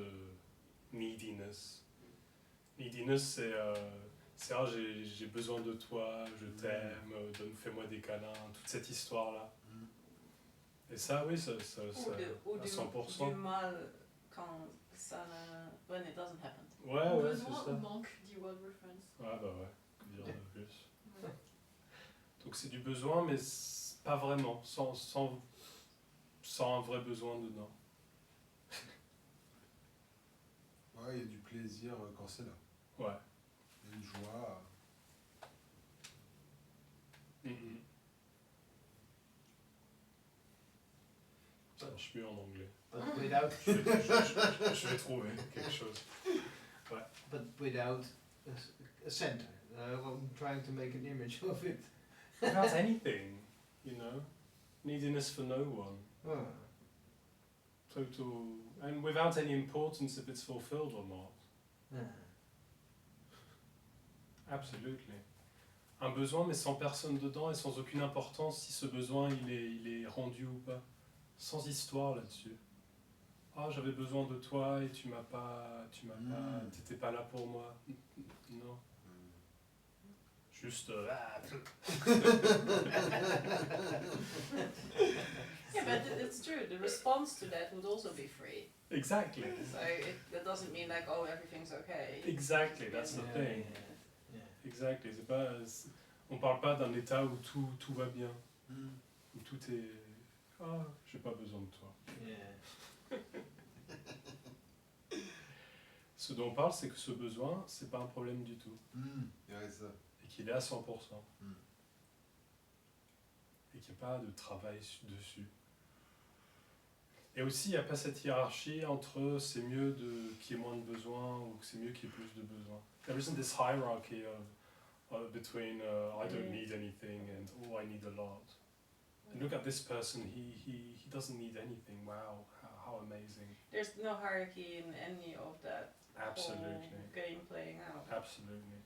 neediness. Neediness c'est j'ai besoin de toi, je t'aime, fais-moi des câlins, toute cette histoire là. Et ça, oui, ça ou à 100%. du mal quand ça when it doesn't happen. Ouais, ouais, c'est Besoin ça. ou manque, dit World Reference. Ouais, bah ouais, que dire de plus. Ouais. Donc c'est du besoin, mais pas vraiment, sans un vrai besoin dedans. Ouais, il y a du plaisir quand c'est là. Ouais. Il y a une joie. Ça marche mieux en anglais. But without Je vais trouver quelque chose. but without a center. I'm trying to make an image of it. Without anything, you know, neediness for no one. Oh. Total, and without any importance if it's fulfilled or not. Absolutely. Un besoin mais sans personne dedans et sans aucune importance si ce besoin il est rendu ou pas. Sans histoire là-dessus. Ah, j'avais besoin de toi et tu m'as pas, t'étais pas là pour moi. Non. Juste. Yeah, but it's true. The response to that would also be free. Exactly. So that doesn't mean like, oh, everything's okay. Exactly, that's the thing. Exactly. On parle pas d'un état où tout va bien, où tout est. Ah, j'ai pas besoin de toi. Ce dont on parle, c'est que ce besoin, c'est pas un problème du tout. Ouais, ça. Et qu'il est à 100%. Et qu'il n'y a pas de travail dessus. Et aussi, il n'y a pas cette hiérarchie entre c'est mieux qu'il y ait moins de besoins ou que c'est mieux qu'il y ait plus de besoins. There isn't this hierarchy between I don't need anything and oh, I need a lot. And look at this person, he doesn't need anything. Wow, how amazing. There's no hierarchy in any of that Absolutely. whole game playing out. Absolutely.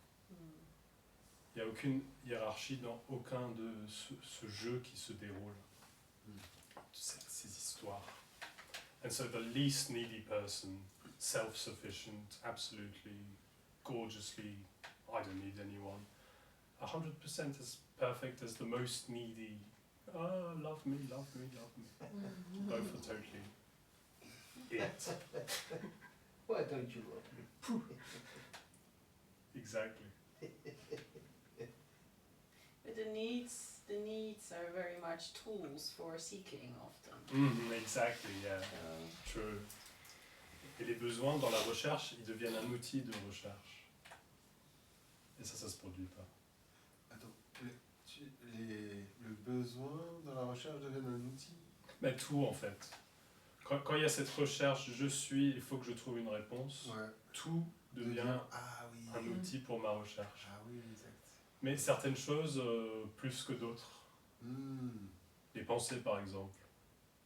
Il n'y a aucune hiérarchie dans aucun de ce jeu qui se déroule. Ces histoires. And so the least needy person, self-sufficient, absolutely, gorgeously, I don't need anyone. 100% as perfect as the most needy. Oh, love me, love me, love me. Both are totally it. Why don't you love me? Exactly. But the needs are very much tools for seeking often. Exactly, yeah. True. Et les besoins dans la recherche, ils deviennent un outil de recherche. Et ça se produit pas. Attends, le besoin dans la recherche devient un outil? Mais tout en fait. Quand il y a cette recherche, je suis, il faut que je trouve une réponse, tout devient un outil pour ma recherche. Ah oui, exact. Mais certaines choses plus que d'autres. Les pensées par exemple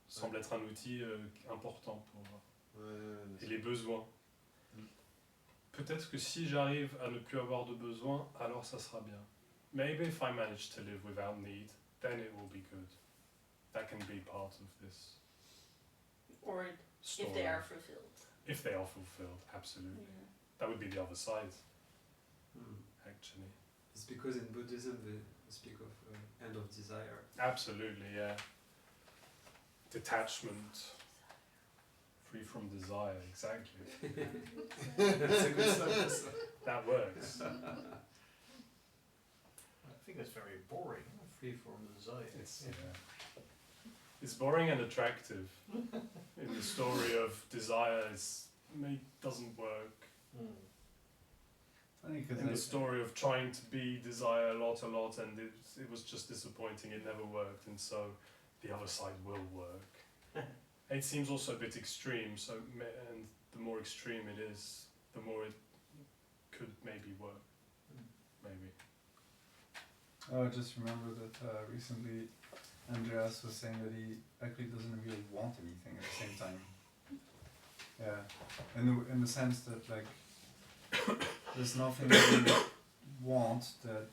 semblent être un outil important pour moi. Et les besoins. Peut-être que si j'arrive à ne plus avoir de besoins, alors ça sera bien. Maybe if I manage to live without need, then it will be good. That can be part of this Or story. if they are fulfilled. If they are fulfilled, absolutely. Yeah. That would be the other side, actually. It's because in Buddhism they speak of end of desire. Absolutely, yeah. Detachment, free from desire, exactly. That's a good sentence. That works. I think that's very boring. Free from desire. It's boring and attractive. In the story of desire, doesn't work. Funny In the story of trying to be desire a lot, and it was just disappointing. It never worked, and so the other side will work. It seems also a bit extreme. So, and the more extreme it is, the more it could maybe work. Maybe. Oh, I just remember that recently Andreas was saying that he actually doesn't really want anything at the same time. Yeah, in the sense that like there's nothing that he wants that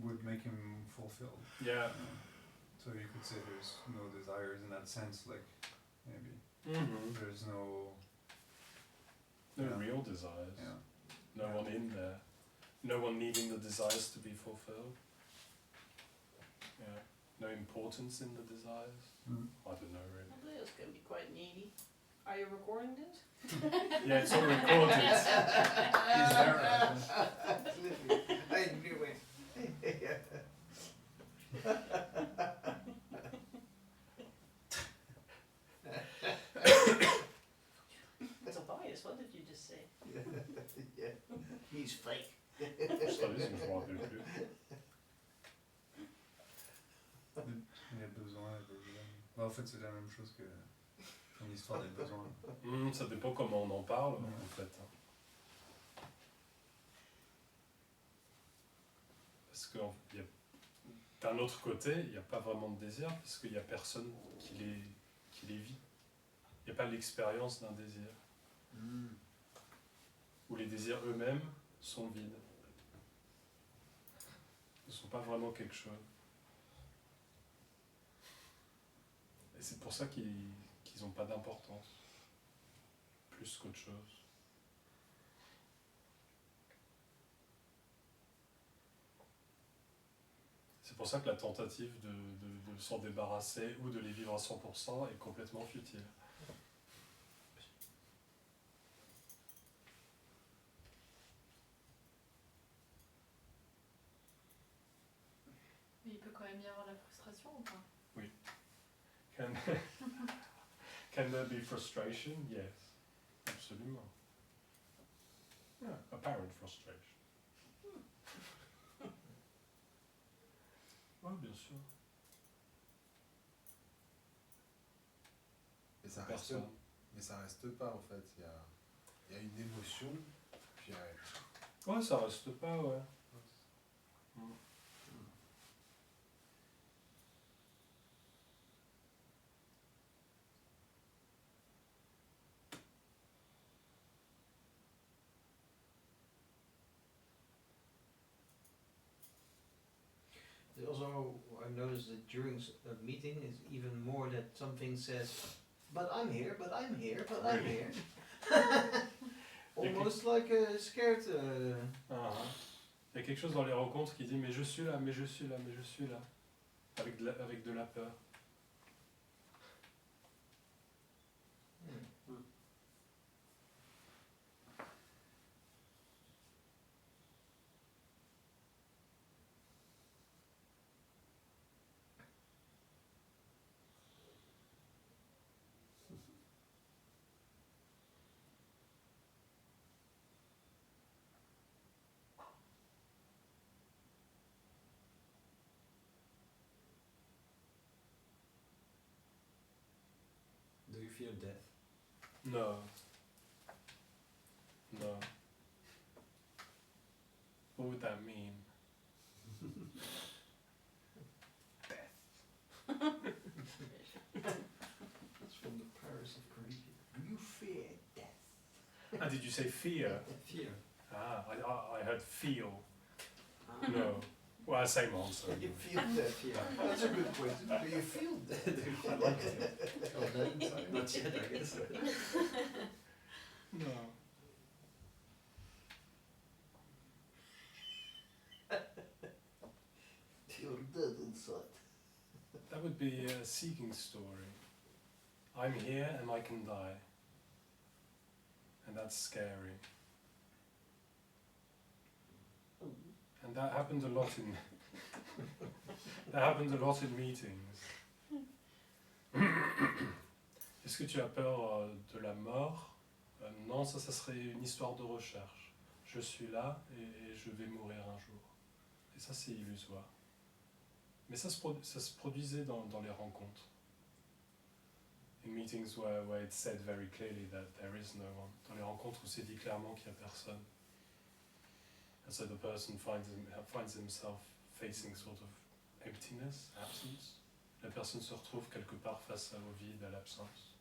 would make him fulfilled. Yeah. So you could say there's no desires in that sense, like maybe there's no real desires. Yeah. No one in there. No one needing the desires to be fulfilled. Yeah. no importance in the desires. I don't know really. Well, this can be quite needy. Are you recording this? Yeah, it's all recorded. He's there. I knew it. Tobias, what did you just say? Yeah, he's fake. Ça y est, je me rappelle plus. Les besoins et les aimes. Bah, en fait, c'est la même chose que une histoire des besoins. Ça dépend comment on en parle, en fait. Parce que d'un autre côté, il n'y a pas vraiment de désir, parce qu'il n'y a personne qui les vit. Il n'y a pas l'expérience d'un désir. Où les désirs eux-mêmes sont vides. Ils ne sont pas vraiment quelque chose. Et c'est pour ça qu'ils n'ont pas d'importance. Plus qu'autre chose. C'est pour ça que la tentative de s'en débarrasser ou de les vivre à 100% est complètement futile. Mais il peut quand même y avoir la frustration ou pas? Oui. Can there be frustration? Yes. Absolument. Yeah, apparent frustration. Oui, bien sûr. Mais ça reste, Personne. mais ça reste pas en fait. Il y a une émotion, puis Ouais, ça reste pas, ouais. Also, I've noticed that during a meeting, it's even more that something says, "But I'm here, but I'm here, but I'm here." Almost like a scared. Il y a quelque chose dans les rencontres qui dit mais je suis là, mais je suis là, mais je suis là. Avec de la peur. Do you fear death? No. No. What would that mean? That's from the Paris of Caribbean. Do you fear death? Did you say fear? Fear. I heard feel. No. Well, same answer. Do you feel death? That's a good question. Do you feel death? I like it. Oh, that, not yet, I guess. No. You're dead inside. That would be a seeking story. I'm here and I can die. And that's scary. And that happened a lot in meetings. Est-ce que tu as peur de la mort? Non, ça serait une histoire de recherche. Je suis là et je vais mourir un jour. Et ça, c'est illusoire. Mais ça se produisait dans les rencontres. In meetings where it's said very clearly that there is no one. Dans les rencontres où c'est dit clairement qu'il n'y a personne. And so the person finds himself facing sort of emptiness, absence. La personne se retrouve quelque part face au vide, à l'absence.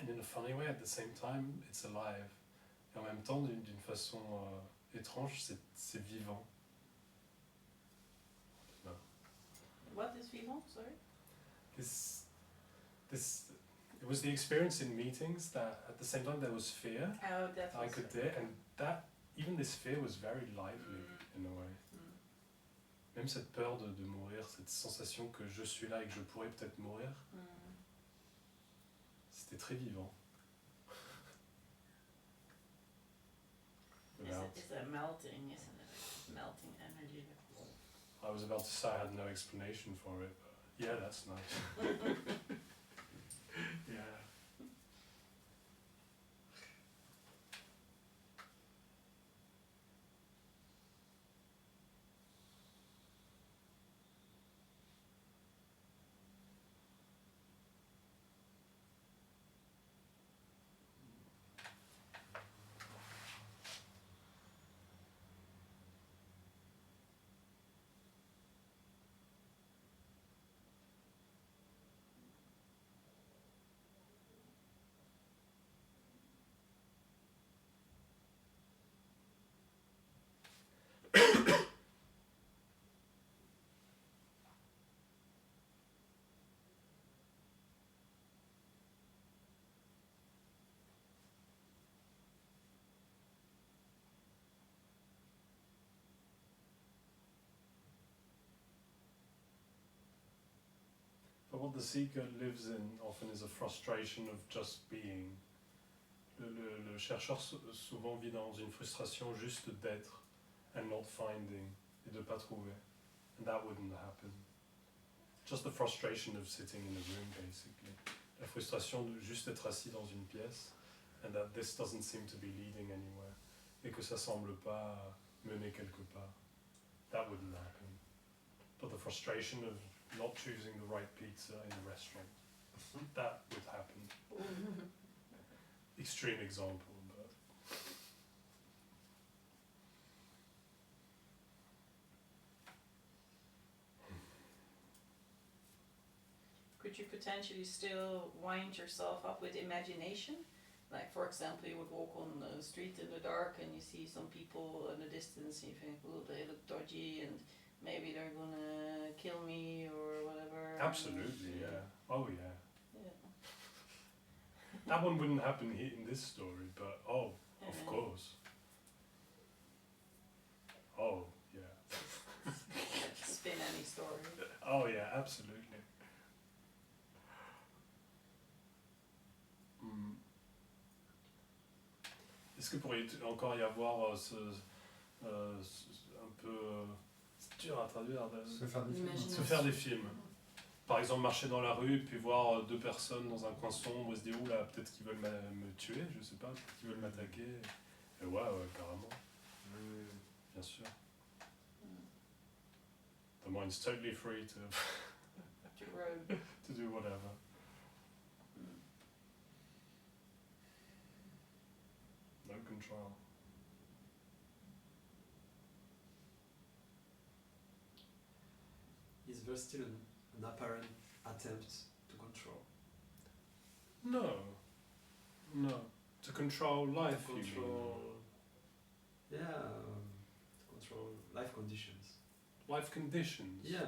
And in a funny way, at the same time, it's alive. Et en même temps, d'une façon étrange, c'est vivant. What is vivant, sorry? It was the experience in meetings that at the same time there was fear. Oh, that I was could dare, and that even this fear was very lively in a way. même cette peur de mourir, cette sensation que je suis là et que je pourrais peut-être mourir, c'était très vivant. It's a melting, isn't it? Melting energy. I was about to say I had no explanation for it, but yeah, that's nice. Yeah. But what the seeker lives in often is a frustration of just being. Le chercheur souvent vit dans une frustration juste d'être and not finding, et de pas trouver. And that wouldn't happen. Just the frustration of sitting in a room, basically. La frustration de juste être assis dans une pièce, and that this doesn't seem to be leading anywhere. Et que ça semble pas mener quelque part. That wouldn't happen. But the frustration of not choosing the right pizza in a restaurant, that would happen. Extreme example, but could you potentially still wind yourself up with imagination? Like, for example, you would walk on the street in the dark and you see some people in the distance and you think, oh, they look dodgy and maybe they're gonna kill me or whatever. absolutely, yeah. Oh, yeah. Yeah. That one wouldn't happen here in this story, but oh, of Yeah. course. Oh, yeah. Spin any story. Oh, yeah, absolutely. Est-ce que pourrait encore y avoir un peu... c'est dur à traduire. Se faire des films. Imagination. Se faire des films. Par exemple, marcher dans la rue et puis voir deux personnes dans un coin sombre et se dire, oula, peut-être qu'ils veulent me tuer, je sais pas, peut-être qu'ils veulent m'attaquer. Et ouais, carrément. Bien sûr. The mind's totally free to do whatever. No control. Is there still an apparent attempt to control? No. No. To control life, To you control, mean? to control life conditions. Life conditions? Yeah,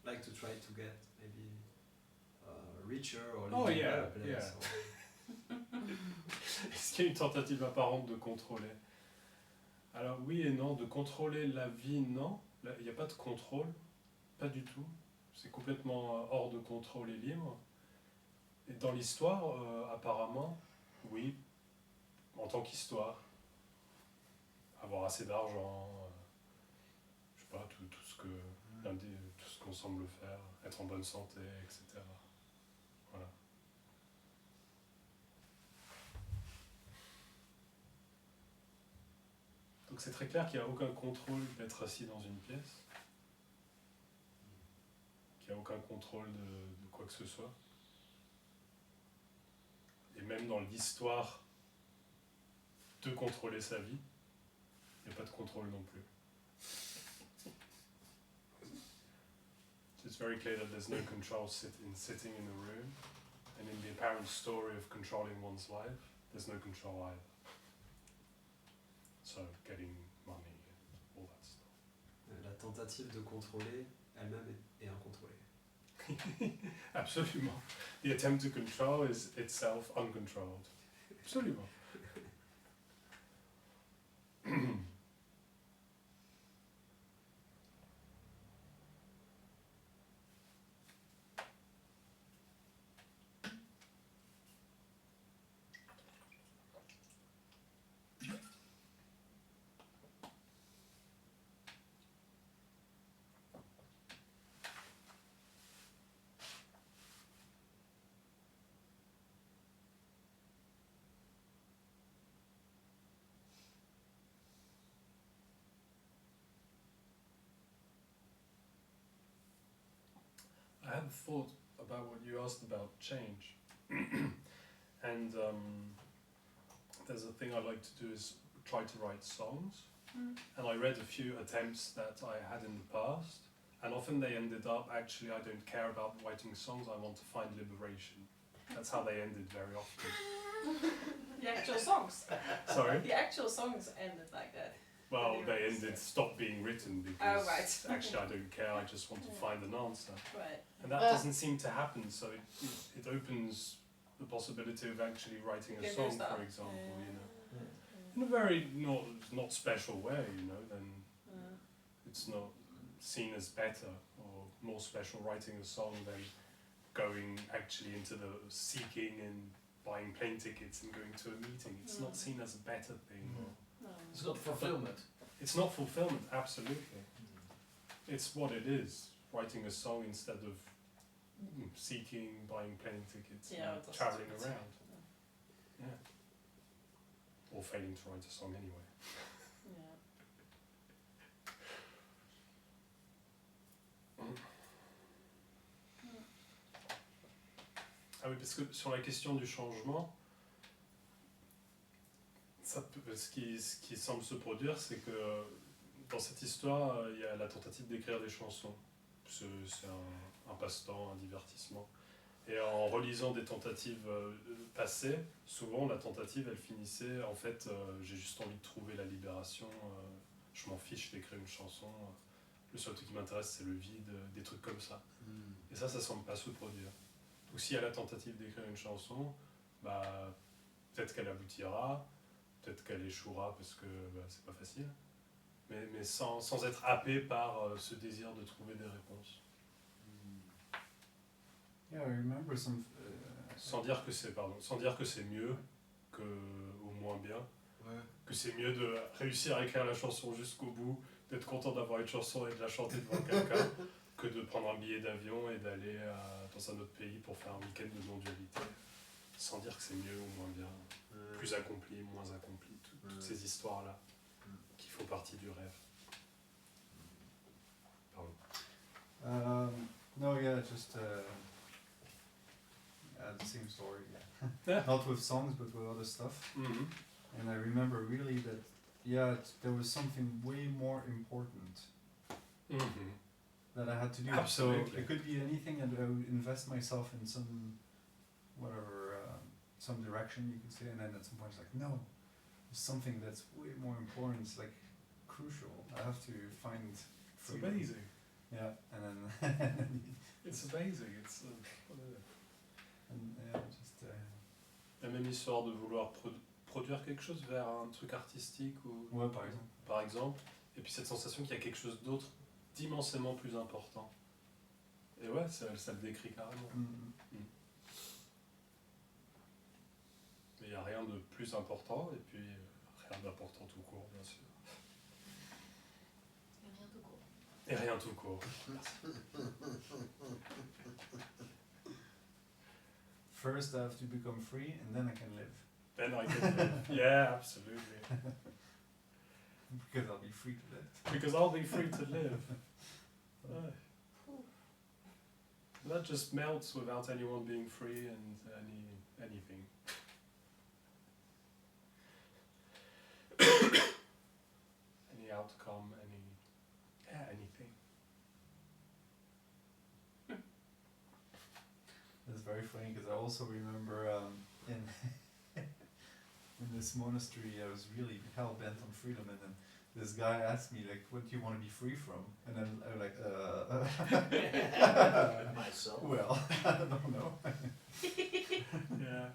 like to try to get maybe richer or Oh, live in a yeah, better place. yeah. Or Est-ce qu'il y a une tentative apparente de contrôler? Alors oui et non, de contrôler la vie, non. Il n'y a pas de contrôle, pas du tout. C'est complètement hors de contrôle et libre. Et dans l'histoire, apparemment, oui, en tant qu'histoire, avoir assez d'argent, je sais pas, tout ce qu'on semble faire, être en bonne santé, etc. Voilà. Donc c'est très clair qu'il n'y a aucun contrôle d'être assis dans une pièce, qu'il n'y a aucun contrôle de quoi que ce soit. Et même dans l'histoire de contrôler sa vie, il n'y a pas de contrôle non plus. So it's very clear that there's no control sitting in a room, and in the apparent story of controlling one's life, there's no control either. So getting money and all that stuff. la tentative de contrôler elle-même est incontrôlée. Absolument. The attempt to control is itself uncontrolled. Absolument. a thought about what you asked about change. And there's a thing I like to do is try to write songs. And I read a few attempts that I had in the past, and often they ended up, actually, I don't care about writing songs, I want to find liberation. That's how they ended very often. The actual songs. Sorry? The actual songs ended like that. Well, they ended, stopped being written because actually I don't care, I just want to find an answer. Right. And that doesn't seem to happen, so it opens the possibility of actually writing a song, for example, you know. In a very not special way, you know, then it's not seen as better or more special writing a song than going actually into the seeking and buying plane tickets and going to a meeting. It's not seen as a better thing. Or It's not fulfillment. it's not fulfillment, absolutely. It's what it is, writing a song instead of seeking, buying plane tickets, and travelling around. Yeah. Or failing to write a song anyway. Ah oui, parce que sur la question du changement, ce qui semble se produire, c'est que dans cette histoire, il y a la tentative d'écrire des chansons. C'est un passe-temps, un divertissement. Et en relisant des tentatives passées, souvent la tentative elle finissait en fait j'ai juste envie de trouver la libération, je m'en fiche d'écrire une chanson, le seul truc qui m'intéresse c'est le vide, des trucs comme ça. Et ça semble pas se produire. Donc s'il y a la tentative d'écrire une chanson, bah, peut-être qu'elle aboutira, peut-être qu'elle échouera parce que c'est pas facile, mais sans être happé par ce désir de trouver des réponses. Yeah, I remember some. Sans dire que c'est mieux que ou moins bien, que c'est mieux de réussir à écrire la chanson jusqu'au bout, d'être content d'avoir une chanson et de la chanter devant quelqu'un, que de prendre un billet d'avion et d'aller dans un autre pays pour faire un week-end de non-dualité. Sans dire que c'est mieux ou moins bien, plus accompli, moins accompli, toutes ces histoires-là qui font partie du rêve. Pardon. No, yeah, just the same story. Yeah. Not with songs, but with other stuff. Mm-hmm. And I remember really that, there was something way more important that I had to do. Absolutely. So it could be anything, and I would invest myself in some, some direction you could say, and then at some point it's like, no, there's something that's way more important. It's like crucial. I have to find. It's amazing. Yeah, and then. It's amazing. It's. La même histoire de vouloir produire quelque chose vers un truc artistique ou. Ouais, par exemple. Et puis cette sensation qu'il y a quelque chose d'autre d'immensément plus important. Et ouais, ça le décrit carrément. Mais il n'y a rien de plus important et puis rien d'important tout court, bien sûr. Et rien tout court. First, I have to become free, and then I can live. Then I can live. Yeah, absolutely. Because I'll be free to live. Because I'll be free to live. That just melts without anyone being free and anything. Any outcome, anything. It's very funny because I also remember in this monastery I was really hell bent on freedom, and then this guy asked me like, "What do you want to be free from?" And then I was like, Myself. Well, I don't know. Yeah.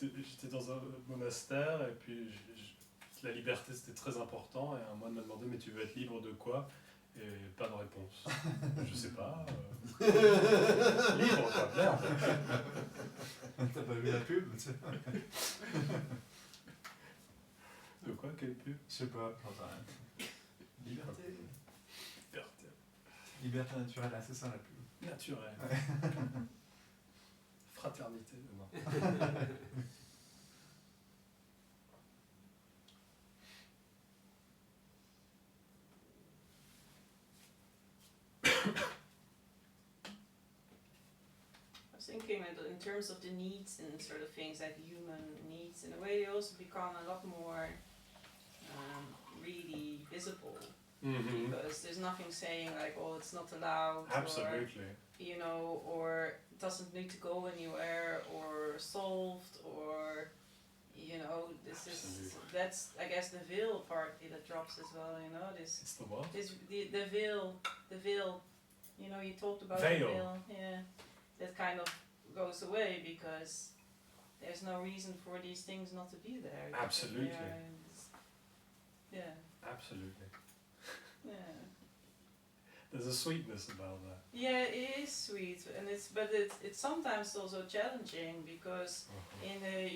J'étais dans un monastère et puis la liberté c'était très important et un moine m'a demandé mais tu veux être libre de quoi? Et pas de réponse. Je sais pas. Libre quoi, merde. T'as pas vu la pub? De quoi? Quelle pub? Je sais pas, j'en sais rien. Liberté. Liberté. Liberté naturelle, c'est ça la pub. Naturelle. Fraternité, non. thinking that in terms of the needs and sort of things like human needs, in a way they also become a lot more really visible. Because there's nothing saying like, oh, it's not allowed. Absolutely. Or, you know, or it doesn't need to go anywhere, or solved, or, you know, this is, that's, I guess, the veil part that drops as well, you know, this. It's the what? This, the veil, you know, you talked about veil. The veil, yeah, that kind of goes away because there's no reason for these things not to be there. Absolutely. Yeah. Absolutely. Yeah. There's a sweetness about that. Yeah, it is sweet, and it's sometimes also challenging because in the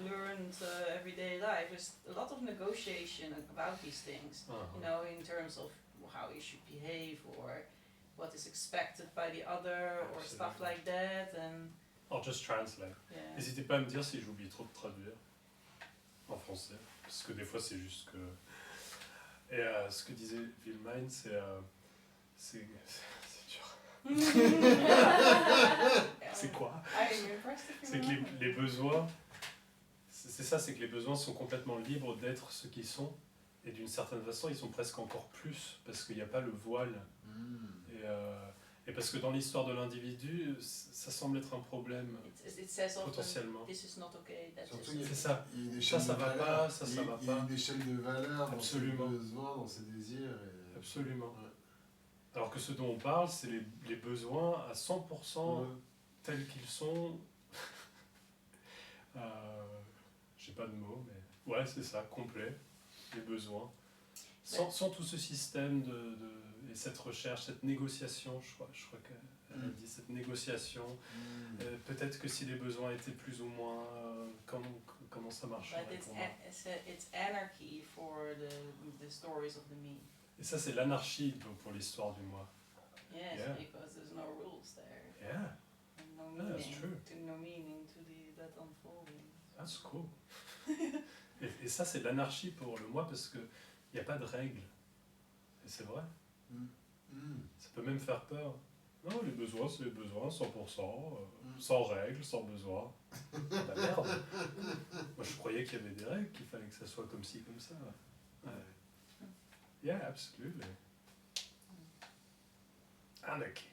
learned everyday life, there's a lot of negotiation about these things. You know, in terms of how you should behave or what is expected by the other or stuff like that, and. I'll just translate. Yeah. N'hésitez pas à me dire si j'oublie trop de traduire en français, parce que des fois c'est juste que. Et ce que disait Wilmine, c'est dur. C'est quoi? C'est que les besoins, c'est ça, c'est que les besoins sont complètement libres d'être ce qu'ils sont, et d'une certaine façon ils sont presque encore plus, parce qu'il n'y a pas le voile. Et parce que dans l'histoire de l'individu, ça semble être un problème potentiellement. C'est ça. Ça va pas, ça va pas. Il y a une échelle de valeur dans ses Absolument. besoins, dans ses désirs. Absolument. Ouais. Alors que ce dont on parle, c'est les besoins à 100% tels qu'ils sont. J'ai pas de mots, mais ouais, c'est ça, complet, les besoins. Sans tout ce système et cette recherche, cette négociation, je crois qu'elle a dit, cette négociation. Peut-être que si les besoins étaient plus ou moins, comment ça marcherait pour moi. It's anarchy for the stories of the me. Et ça, c'est l'anarchie pour l'histoire du moi. Yes, yeah. Because there's no rules there. Yeah. And no meaning, that's true. No meaning to that unfolding. That's cool. et ça, c'est l'anarchie pour le moi parce qu'il n'y a pas de règles. Et c'est vrai. Ça peut même faire peur. Non, les besoins, c'est les besoins, 100%, sans règles, sans besoin. La merde. Moi, je croyais qu'il y avait des règles, qu'il fallait que ça soit comme ci, comme ça. Ouais. Yeah, absolutely. Anarchy.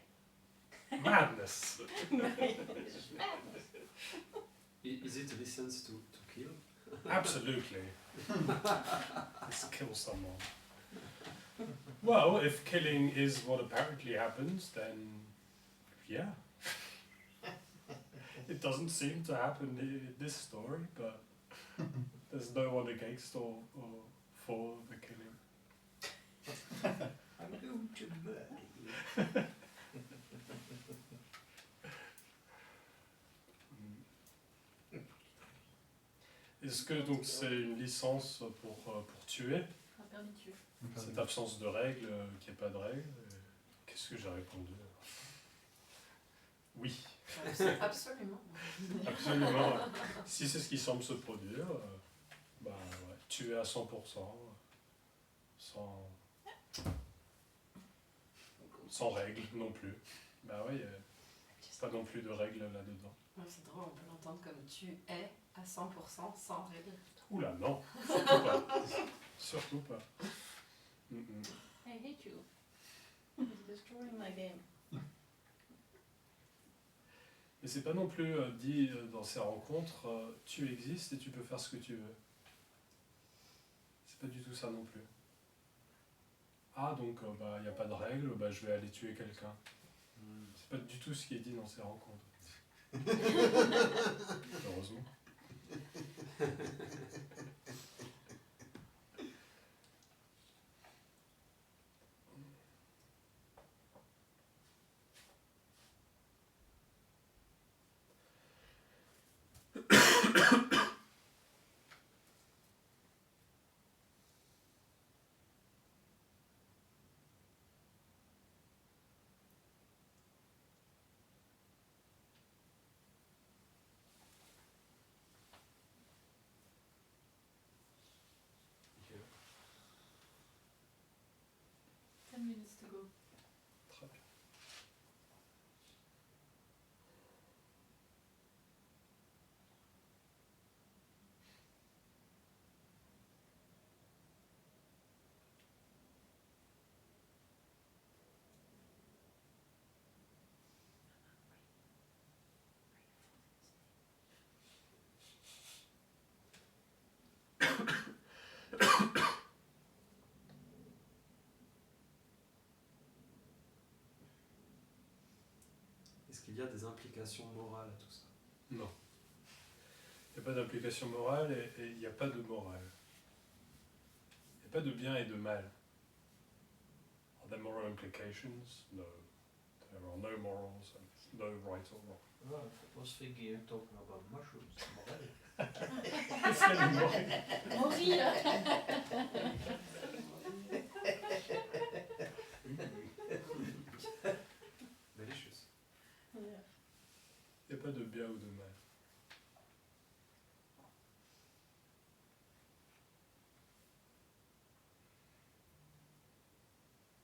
Madness. Is it a license to kill? Absolutely. Let's kill someone. Well, if killing is what apparently happens, then yeah. It doesn't seem to happen in this story, but there's no one against or for the killing. I'm going to murder you. Est-ce que donc c'est une licence pour tuer? Un permis de tuer. Cette absence de règles, qu'il n'y ait pas de règles. Qu'est-ce que j'ai répondu? Oui. Absolument. Absolument. Si c'est ce qui semble se produire, bah ouais, tuer à 100%, sans règles non plus. Bah oui, pas non plus de règles là-dedans. Ouais, c'est drôle, on peut l'entendre comme tu es à 100% sans règles. Oula, non, surtout pas. Surtout pas. I hate you. You're destroying my game. Mais c'est pas non plus dit dans ces rencontres, tu existes et tu peux faire ce que tu veux. C'est pas du tout ça non plus. Ah donc bah y a pas de règle, bah je vais aller tuer quelqu'un. C'est pas du tout ce qui est dit dans ces rencontres. Heureusement. qu'il y a des implications morales à tout ça? Non. Il n'y a pas d'implication morale et il n'y a pas de morale. Il n'y a pas de bien et de mal. Are there moral implications? No. There are no morals and no right or wrong. Oh, I was thinking you're talking about mushrooms. Morelli. C'est le moral. Mourir. Delicious. Yeah. Il n'y a pas de bien ou de mal.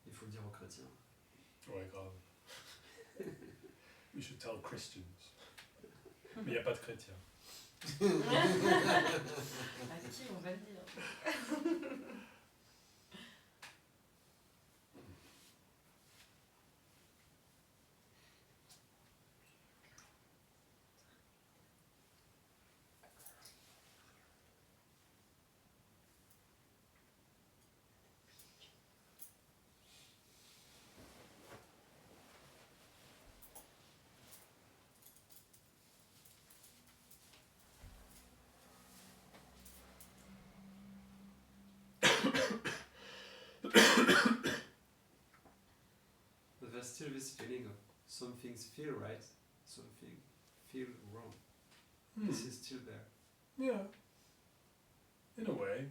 Il faut le dire aux chrétiens. Ouais, grave. We should tell Christians. Mais il n'y a pas de chrétiens. À qui on va le dire? But there's still this feeling of some things feel right, some things feel wrong. This is still there. Yeah. In a way.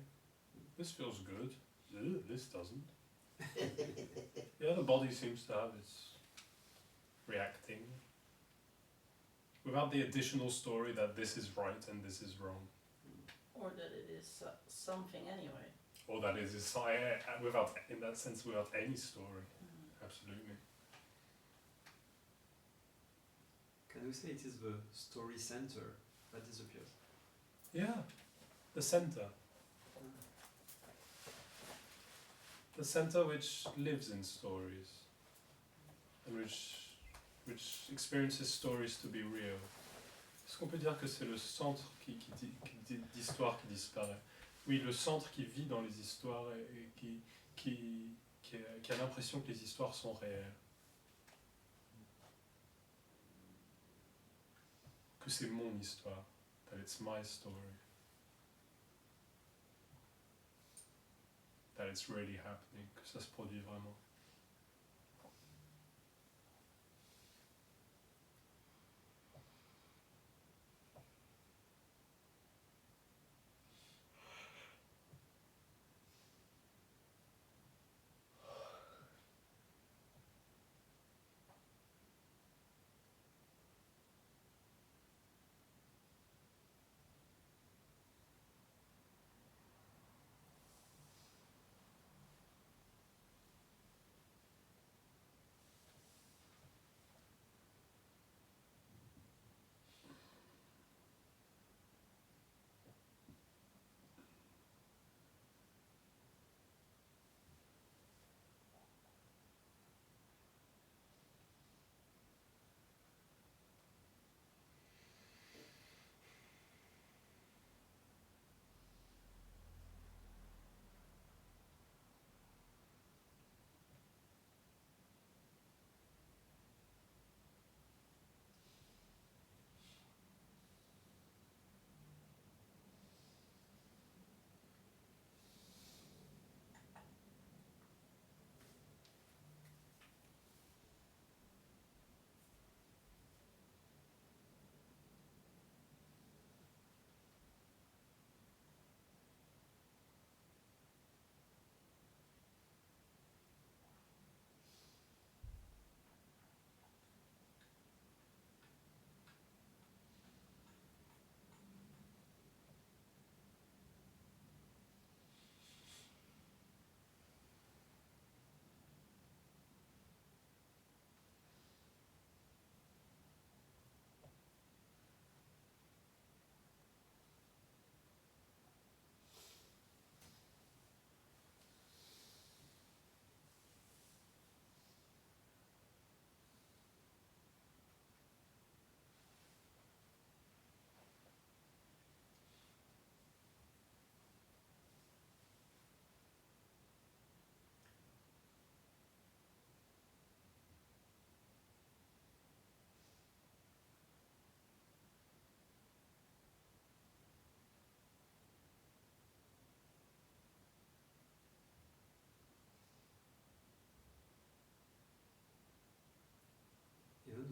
This feels good. Ugh, this doesn't. Yeah, the body seems to have its reacting. Without the additional story that this is right and this is wrong. Or that it is something anyway. Or that it is without, in that sense, without any story. Absolutely. Can we say it is the story center that disappears? Yeah. The center. The center which lives in stories. And which experiences stories to be real. Est-ce qu'on peut dire que c'est le centre d'histoire qui disparaît? Oui, le centre qui vit dans les histoires et qui a l'impression que les histoires sont réelles. Que c'est mon histoire. That it's my story. That it's really happening. Que ça se produit vraiment.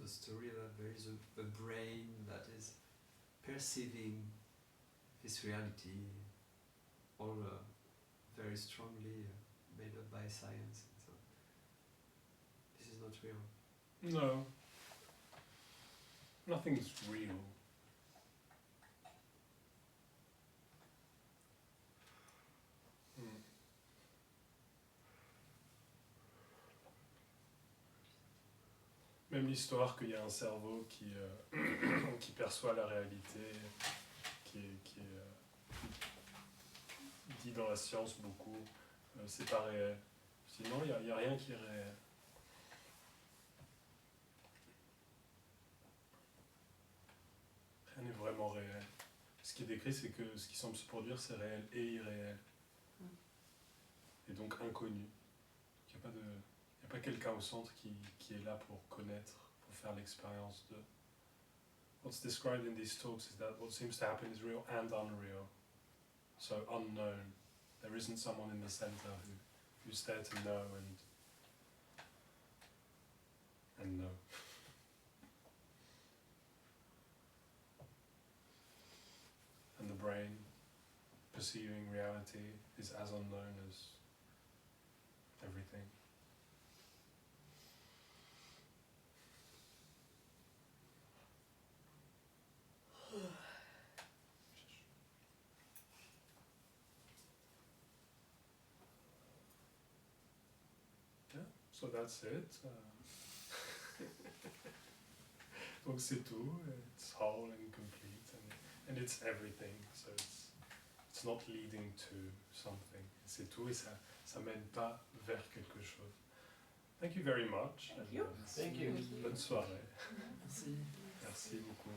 the story that there is a brain that is perceiving this reality, all very strongly made up by science. So this is not real. No. Nothing's real. Même l'histoire qu'il y a un cerveau qui perçoit la réalité, qui est dit dans la science beaucoup, c'est pas réel. Sinon, il n'y a rien qui est réel. Rien n'est vraiment réel. Ce qui est décrit, c'est que ce qui semble se produire, c'est réel et irréel. Et donc inconnu. Il n'y a pas quelqu'un au centre qui est là pour connaître, pour faire l'expérience de... What's described in these talks is that what seems to happen is real and unreal. So unknown. There isn't someone in the center who's there to know and know. And the brain perceiving reality is as unknown as everything. Yeah, so that's it. Donc c'est tout. It's whole and complete, and it's everything. So it's not leading to something. C'est tout et ça mène pas vers quelque chose. Thank you very much. Thank you. Thank you. Bonne soirée. Merci. Merci beaucoup.